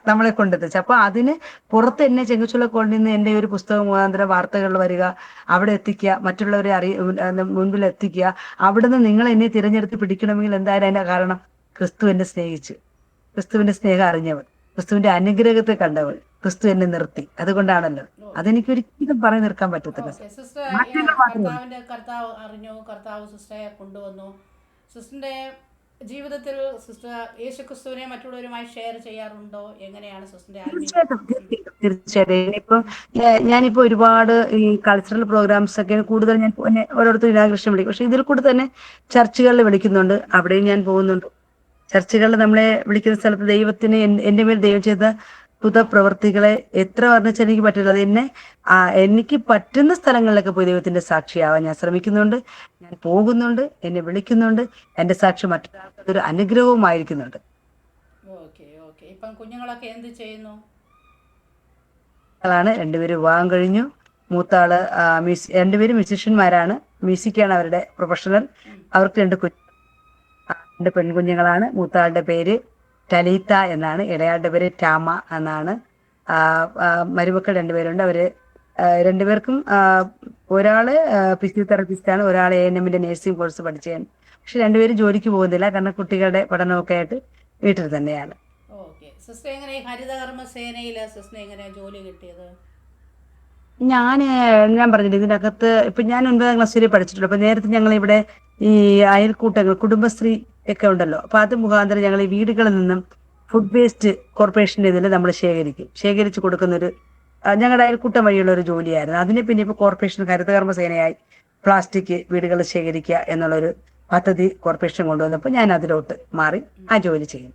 നമ്മളെ കൊണ്ടെത്തിച്ചത്. അപ്പൊ അതിന് പുറത്ത് എന്നെ ചെങ്കച്ചുള്ള കൊണ്ടുവന്ന് എന്റെ ഒരു പുസ്തകം മുഖാന്തരം വാർത്തകളിൽ വരിക, അവിടെ എത്തിക്കുക, മറ്റുള്ളവരെ മുൻപിൽ എത്തിക്കുക. അവിടുന്ന് നിങ്ങൾ എന്നെ തിരഞ്ഞെടുത്ത് പിടിക്കണമെങ്കിൽ എന്തായാലും അതിന്റെ കാരണം ക്രിസ്തു എന്നെ സ്നേഹിച്ചു, ക്രിസ്തുവിന്റെ സ്നേഹം അറിഞ്ഞവൾ, ക്രിസ്തുവിന്റെ അനുഗ്രഹത്തെ കണ്ടവൾ, ക്രിസ്തു എന്നെ നിർത്തി. അതുകൊണ്ടാണല്ലോ. അതെനിക്ക് ഒരിക്കലും പറഞ്ഞു നിർക്കാൻ പറ്റത്തില്ല. കർത്താവ് അറിഞ്ഞു, കർത്താവ് സിസ്റ്ററെ കൊണ്ടുവന്നു. സിസ്റ്ററിന്റെ ജീവിതത്തിൽ സിസ്റ്റർ യേശു ക്രിസ്തുവിനെ മറ്റുള്ളവരുമായി ഷെയർ ചെയ്യാറുണ്ടോ? എങ്ങനെയാണ് സിസ്റ്ററിന്റെ? തീർച്ചയായിട്ടും. ഞാനിപ്പോ ഒരുപാട് ഈ കൾച്ചറൽ പ്രോഗ്രാംസ് ഒക്കെ കൂടുതൽ ഞാൻ ഓരോരുത്തർ ഇനാഗ്രേഷൻ വിളിക്കും. പക്ഷെ ഇതിൽ കൂടെ തന്നെ ചർച്ചുകളിൽ വിളിക്കുന്നുണ്ട്, അവിടെയും ഞാൻ പോകുന്നുണ്ട്. ചർച്ചുകളിൽ നമ്മളെ വിളിക്കുന്ന സ്ഥലത്ത് ദൈവത്തിന് എന്റെ മേൽ ദൈവം ചെയ്ത പ്രവൃത്തികളെ എത്ര വർണ്ണിച്ചാൽ എനിക്ക് പറ്റില്ല. അത് എനിക്ക് പറ്റുന്ന സ്ഥലങ്ങളിലൊക്കെ പോയി ദൈവത്തിന്റെ സാക്ഷിയാവാൻ ഞാൻ ശ്രമിക്കുന്നുണ്ട്. ഞാൻ പോകുന്നുണ്ട്, എന്നെ വിളിക്കുന്നുണ്ട്. എന്റെ സാക്ഷി മറ്റൊരാൾക്ക് അതൊരു അനുഗ്രഹവുമായിരിക്കുന്നുണ്ട്. ഇപ്പം കുഞ്ഞുങ്ങളൊക്കെ എന്ത് ചെയ്യുന്നു? രണ്ടുപേരും വിവാഹം കഴിഞ്ഞു. മൂത്താള് രണ്ടുപേരും മ്യൂസീഷ്യന്മാരാണ്, മ്യൂസിക്കാണ് അവരുടെ പ്രൊഫഷണൽ. അവർക്ക് രണ്ട് പെൺകുഞ്ഞുങ്ങളാണ്. മൂത്താളുടെ പേര് ടലീത്ത എന്നാണ്, ഇളയാളുടെ പേര് ടാമ എന്നാണ്. മരുമക്കൾ രണ്ടുപേരുണ്ട്. അവര് രണ്ടുപേർക്കും ഒരാള് ഫിസിയോതെറാപ്പിസ്റ്റ് ആണ്, ഒരാൾ ANM നേഴ്സിംഗ് കോഴ്സ് പഠിച്ചതാണ്. പക്ഷെ രണ്ടുപേരും ജോലിക്ക് പോകുന്നില്ല, കാരണം കുട്ടികളുടെ പഠനമൊക്കെ ആയിട്ട് വീട്ടിൽ തന്നെയാണ്. സിസ്റ്റർ എങ്ങനെ ഹരിതകർമ്മ സേനയില് സിസ്റ്റർ എങ്ങനെയാ ജോലി കിട്ടിയത്? ഞാൻ പറഞ്ഞില്ല, ഇതിന്റെ അകത്ത് ഇപ്പൊ ഞാൻ 9ാം ക്ലാസ് വരെ പഠിച്ചിട്ടുള്ളൂ. അപ്പൊ നേരത്തെ ഞങ്ങൾ ഇവിടെ ഈ അയൽക്കൂട്ടങ്ങൾ, കുടുംബശ്രീ ഒക്കെ ഉണ്ടല്ലോ. അപ്പൊ അത് മുഖാന്തരം ഞങ്ങൾ ഈ വീടുകളിൽ നിന്നും ഫുഡ് വേസ്റ്റ് കോർപ്പറേഷന്റെ ഇതിൽ നമ്മൾ ശേഖരിച്ചു കൊടുക്കുന്ന ഒരു ഞങ്ങളുടെ അയൽക്കൂട്ടം വഴിയുള്ള ഒരു ജോലിയായിരുന്നു. അതിനെ പിന്നെ ഇപ്പൊ കോർപ്പറേഷൻ ഹരിതകർമ്മ സേനയായി പ്ലാസ്റ്റിക് വീടുകളിൽ ശേഖരിക്കുക എന്നുള്ളൊരു പദ്ധതി കോർപ്പറേഷൻ കൊണ്ടുവന്നപ്പോൾ ഞാൻ അതിലോട്ട് മാറി ആ ജോലി ചെയ്യും.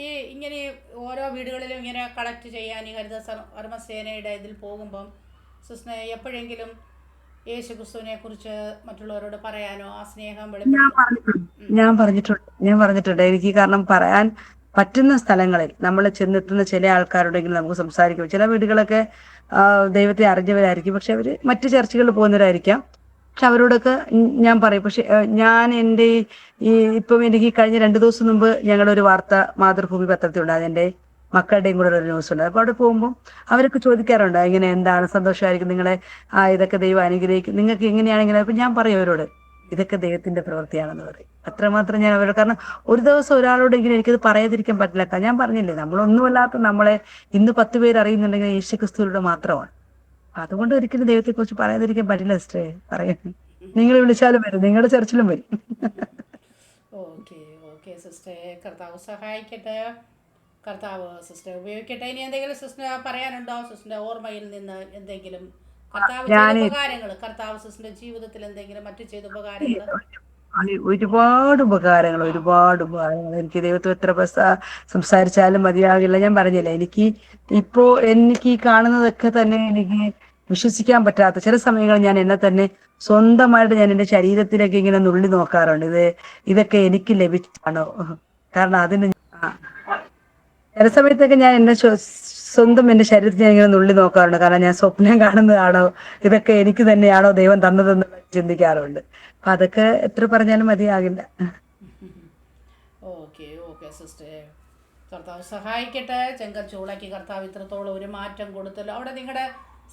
ഈ ഇങ്ങനെ ഓരോ വീടുകളിലും ഇങ്ങനെ കളക്ട് ചെയ്യാൻ ഈ ഹരിതകർമ്മ സേനയുടെ ഇതിൽ പോകുമ്പം സിസ്റ്റർ എപ്പോഴെങ്കിലും യേശു ക്രിസ്തുവിനെ കുറിച്ച് മറ്റുള്ളവരോട് പറയാനോ ആ സ്നേഹം ഞാൻ പറഞ്ഞിട്ടുണ്ട്. എനിക്ക് കാരണം പറയാൻ പറ്റുന്ന സ്ഥലങ്ങളിൽ നമ്മൾ ചെന്നെത്തുന്ന ചില ആൾക്കാരുണ്ടെങ്കിൽ നമുക്ക് സംസാരിക്കും. ചില വീടുകളൊക്കെ ദൈവത്തെ അറിഞ്ഞവരായിരിക്കും, പക്ഷെ അവര് മറ്റു ചർച്ചകളിൽ പോകുന്നവരായിരിക്കാം. പക്ഷെ അവരോടൊക്കെ ഞാൻ പറയും. പക്ഷെ ഞാൻ എൻ്റെ ഇപ്പം എനിക്ക് കഴിഞ്ഞ 2 ദിവസം മുമ്പ് ഞങ്ങളുടെ ഒരു വാർത്ത മാതൃഭൂമി പത്രത്തിലുണ്ടായത്, എൻ്റെ മക്കളുടെയും കൂടെ ഒരു ന്യൂസ് ഉണ്ട്. അപ്പൊ അവിടെ പോകുമ്പോൾ അവരൊക്കെ ചോദിക്കാറുണ്ട്, ഇങ്ങനെ എന്താണ് സന്തോഷമായിരിക്കും നിങ്ങളെ, ഇതൊക്കെ ദൈവം അനുഗ്രഹിക്കും, നിങ്ങൾക്ക് എങ്ങനെയാണെങ്കിലും. അപ്പൊ ഞാൻ പറയും അവരോട്, ഇതൊക്കെ ദൈവത്തിന്റെ പ്രവൃത്തിയാണെന്ന് പറയും. അത്രമാത്രം ഞാൻ അവരോട്, കാരണം ഒരു ദിവസം ഒരാളോടെങ്കിലും എനിക്കത് പറയാതിരിക്കാൻ പറ്റില്ല. ഞാൻ പറഞ്ഞില്ലേ, നമ്മളൊന്നുമല്ലാത്ത നമ്മളെ ഇന്ന് 10 പേര് അറിയുന്നുണ്ടെങ്കിൽ യേശു ക്രിസ്തുവിലൂടെ മാത്രമാണ്. അതുകൊണ്ട് ഒരിക്കലും ദൈവത്തെ കുറിച്ച് പറയാതിരിക്കാൻ പറ്റില്ല സിസ്റ്ററെ. പറയാം, നിങ്ങൾ വിളിച്ചാലും വരും, നിങ്ങളുടെ ചർച്ചിലും വരും. സിസ്റ്ററെ കർത്താവ് സഹായിക്കട്ടെ. കർത്താവ് സിസ്റ്റർ ഉപയോഗിക്കട്ടെ. ഇനി എന്തെങ്കിലും സിസ്റ്റർ പറയാനുണ്ടോ? സിസ്റ്ററിന്റെ ഓർമ്മയിൽ നിന്ന് എന്തെങ്കിലും കർത്താവ് ചെയ്ത ഞാൻ ഉപകാരങ്ങൾ, കർത്താവ് സിസ്റ്ററിന്റെ ജീവിതത്തിൽ എന്തെങ്കിലും മറ്റു ചെയ്ത ഉപകാരങ്ങൾ? ഒരുപാട് ഉപകാരങ്ങൾ, ഒരുപാട് ഉപകാരങ്ങൾ. എനിക്ക് ദൈവത്തെ എത്ര സംസാരിച്ചാലും മതിയാകില്ല. ഞാൻ പറഞ്ഞില്ല, എനിക്ക് ഈ കാണുന്നതൊക്കെ തന്നെ എനിക്ക് വിശ്വസിക്കാൻ പറ്റാത്ത ചില സമയങ്ങളിൽ ഞാൻ എന്നെ തന്നെ സ്വന്തമായിട്ട് ഞാൻ എന്റെ ശരീരത്തിലേക്ക് ഇങ്ങനെ നുള്ളി നോക്കാറുണ്ട്. ഇതൊക്കെ എനിക്ക് ലഭിച്ചാണോ? കാരണം അതിന് ചില സമയത്തൊക്കെ ഞാൻ സ്വന്തം എന്റെ ശരീരത്തിൽ ഞാൻ ഇങ്ങനെ നുള്ളി നോക്കാറുണ്ട്. കാരണം ഞാൻ സ്വപ്നം കാണുന്നതാണോ, ഇതൊക്കെ എനിക്ക് തന്നെയാണോ ദൈവം തന്നതെന്ന് ചിന്തിക്കാറുണ്ട്. അപ്പൊ അതൊക്കെ എത്ര പറഞ്ഞാലും മതിയാകില്ല. ഓക്കെ ഓക്കെ സിസ്റ്റർ, കർത്താവ് സഹായിക്കട്ടെ. ചെങ്കച്ചൂളയ്ക്ക് കർത്താവ് ഇത്രത്തോളം ഒരു മാറ്റം കൊടുത്തല്ലോ. അവിടെ നിങ്ങളുടെ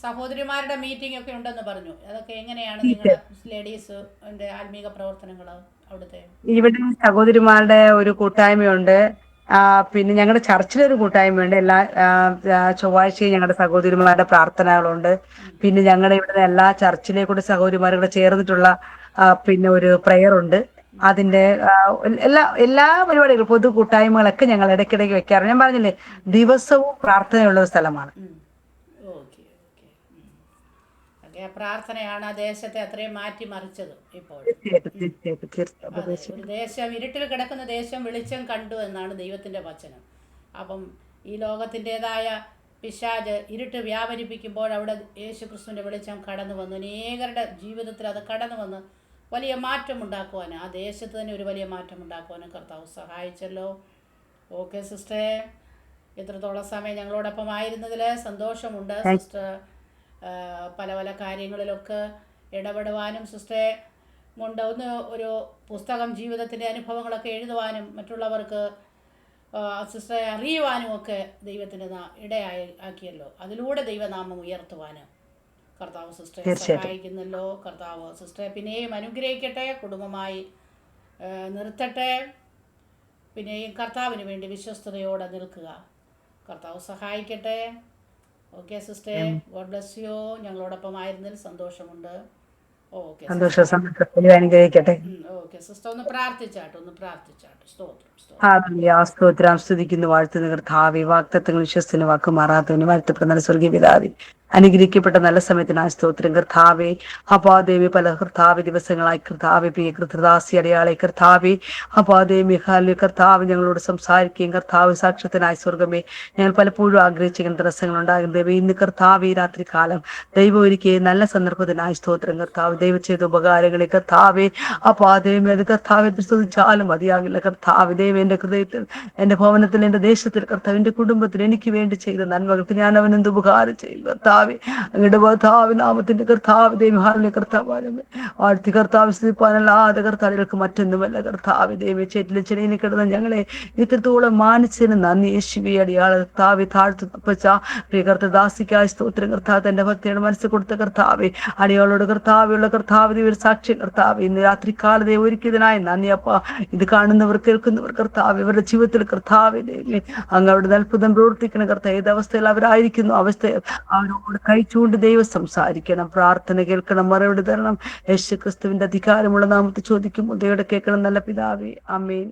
സഹോദരിമാരുടെ മീറ്റിംഗ് ഒക്കെ ഉണ്ടെന്ന് പറഞ്ഞു. അതൊക്കെ എങ്ങനെയാണ് നിങ്ങളുടെ ലേഡീസ് ആത്മീക പ്രവർത്തനങ്ങൾ അവിടുത്തെ? ഇവിടെ സഹോദരിമാരുടെ ഒരു കൂട്ടായ്മയുണ്ട്. പിന്നെ ഞങ്ങളുടെ ചർച്ചിലൊരു കൂട്ടായ്മയുണ്ട്. ചൊവ്വാഴ്ചയും ഞങ്ങളുടെ സഹോദരിമാരുടെ പ്രാർത്ഥനകളുണ്ട്. പിന്നെ ഞങ്ങളുടെ ഇവിടെ എല്ലാ ചർച്ചിലേക്കൂടെ സഹോദരിമാരുടെ ചേർന്നിട്ടുള്ള പിന്നെ ഒരു പ്രെയർ ഉണ്ട്. അതിന്റെ എല്ലാ പരിപാടികളും, പൊതു കൂട്ടായ്മകളൊക്കെ ഞങ്ങൾ ഇടയ്ക്കിടയ്ക്ക് വെക്കാറുണ്ട്. ഞാൻ പറഞ്ഞില്ലേ, ദിവസവും പ്രാർത്ഥനയുള്ള ഒരു സ്ഥലമാണ്. Okay okay okay. പ്രാർത്ഥനയാണ് ആ ദേശത്തെ അത്രയും മാറ്റിമറിച്ചത്. ഇപ്പോൾ അതെ, ഒരു ദേശം ഇരുട്ടിൽ കിടക്കുന്ന ദേശം വെളിച്ചം കണ്ടു എന്നാണ് ദൈവത്തിൻ്റെ വചനം. അപ്പം ഈ ലോകത്തിൻ്റെതായ പിശാച് ഇരുട്ട് വ്യാപരിപ്പിക്കുമ്പോൾ അവിടെ യേശു ക്രിസ്തുവിൻ്റെ വെളിച്ചം കടന്നു വന്നു അനേകരുടെ ജീവിതത്തിൽ അത് കടന്നു വന്ന് വലിയ മാറ്റം ഉണ്ടാക്കുവാനും ആ ദേശത്ത് തന്നെ ഒരു വലിയ മാറ്റം ഉണ്ടാക്കുവാനും കർത്താവ് സഹായിച്ചല്ലോ. ഓക്കെ സിസ്റ്ററെ, ഇത്രത്തോളം സമയം ഞങ്ങളോടൊപ്പം ആയിരുന്നതിൽ സന്തോഷമുണ്ട്. സിസ്റ്റർ പല പല കാര്യങ്ങളിലൊക്കെ ഇടപെടുവാനും സിസ്റ്ററെ കൊണ്ട് ഒരു പുസ്തകം ജീവിതത്തിൻ്റെ അനുഭവങ്ങളൊക്കെ എഴുതുവാനും മറ്റുള്ളവർക്ക് സിസ്റ്ററെ അറിയുവാനും ഒക്കെ ദൈവത്തിൻ്റെ ആക്കിയല്ലോ. അതിലൂടെ ദൈവനാമം ഉയർത്തുവാനും കർത്താവ് സിസ്റ്ററെ സഹായിക്കുന്നല്ലോ. കർത്താവ് സിസ്റ്ററെ പിന്നെയും അനുഗ്രഹിക്കട്ടെ, കുടുംബമായി നിർത്തട്ടെ. പിന്നെയും കർത്താവിന് വേണ്ടി വിശ്വസ്തയോടെ നിൽക്കുക. കർത്താവ് സഹായിക്കട്ടെ. ഓക്കെ സിസ്റ്ററെ, ഗോഡ് ബ്ലെസ് യു. ഞങ്ങളോടൊപ്പം ആയിരുന്നതിൽ സന്തോഷമുണ്ട്. ഓക്കെ അനുഗ്രഹിക്കട്ടെ. ഓക്കെ സിസ്റ്റർ, ഒന്ന് പ്രാർത്ഥിച്ചാട്ടോ. സ്തോത്രം സ്തോത്രം. സ്തുതിക്കുന്നു, വാഴ്ത്തുന്ന കർത്താവേ, വാഗ്ദത്തങ്ങൾ വിശ്വസ്തന് വാക്ക് മാറാത്തവന് വാഴ്ത്തപ്പെട്ട നല്ല സ്വർഗീയ പിതാവേ, അനുഗ്രഹിക്കപ്പെട്ട നല്ല സമയത്തിനായ സ്തോത്രം കർത്താവേ. അപാദേവി പല കർത്താവ് ദിവസങ്ങളായി കർത്താവെ പ്രിയ കൃതദാസി അടയാളെ കർത്താവെ അപാദേവി ഹാലി കർത്താവ് ഞങ്ങളോട് സംസാരിക്കുകയും കർത്താവ് സാക്ഷ്യത്തിനായ സ്വർഗമേ, ഞങ്ങൾ പലപ്പോഴും ആഗ്രഹിച്ചിരിക്കുന്ന ദിവസങ്ങൾ ഉണ്ടാകുന്നത് ഇന്ന് കർത്താവ് രാത്രി കാലം ദൈവം ഒരുക്കിയ നല്ല സന്ദർഭത്തിനായ സ്തോത്രം കർത്താവ്. ദൈവം ചെയ്ത ഉപകാരങ്ങളെ കർത്താവെ അപാദേവി അത് കർത്താവെ സ്തുതിച്ചാലും മതിയാകില്ല കർത്താവ്. ദൈവം എന്റെ ഹൃദയത്തിൽ, എന്റെ ഭവനത്തിൽ, എന്റെ ദേശത്തിൽ കർത്താവ്, എന്റെ കുടുംബത്തിൽ എനിക്ക് വേണ്ടി ചെയ്ത നന്മകൾക്ക് ഞാൻ അവനെന്ത് ഉപകാരം ചെയ്യും കർത്താവെ. അങ്ങയുടെ കർത്താവ് നാമത്തിന്റെ കർത്താവ് ദൈവഹാലിന്റെ കർത്താവ് ആഴ്ത്തി കർത്താവ് സ്തുതിപ്പാനല്ലാതെ കർത്താവുകൾക്ക് മറ്റൊന്നുമല്ല കർത്താവ്. ദൈവ ചേറ്റിലെ ചെടിയിൽ കിടന്ന ഞങ്ങളെ ഇത്രത്തോളം മാനിച്ചതിന് നന്ദി. യേശുവേ അടിയാള കർത്താവെ താഴ്ത്തുപ്പച്ച പ്രിയ കർത്തദാസിക്കായ സ്തോത്രം കർത്താവ്. തന്റെ ഭക്തിയുടെ മനസ്സ് കൊടുത്ത കർത്താവെ അടിയാളോട് കർത്താവുള്ള കർത്താവ് ഒരു സാക്ഷി കർത്താവ്. ഇന്ന് രാത്രികാലത്തെ ഒരുക്കിയതിനായി നന്ദി അപ്പ. ഇത് കാണുന്നവർ കേൾക്കുന്നവർ കർത്താവ് ഇവരുടെ ജീവിതത്തിൽ കർത്താവ് ദൈവമേ അങ്ങ് അവിടെ അത്ഭുതം പ്രവർത്തിക്കുന്ന കർത്താവ്. ഏത് അവസ്ഥയിൽ അവരായിരിക്കുന്നു അവസ്ഥ അവരോട് കഴിച്ചുകൊണ്ട് ദൈവം സംസാരിക്കണം, പ്രാർത്ഥന കേൾക്കണം, മറുപടി തരണം. യേശു ക്രിസ്തുവിന്റെ അധികാരമുള്ള നാമത്തിൽ ചോദിക്കുമ്പോൾ ദൈവം കേൾക്കണം. നല്ല പിതാവേ, ആമേൻ.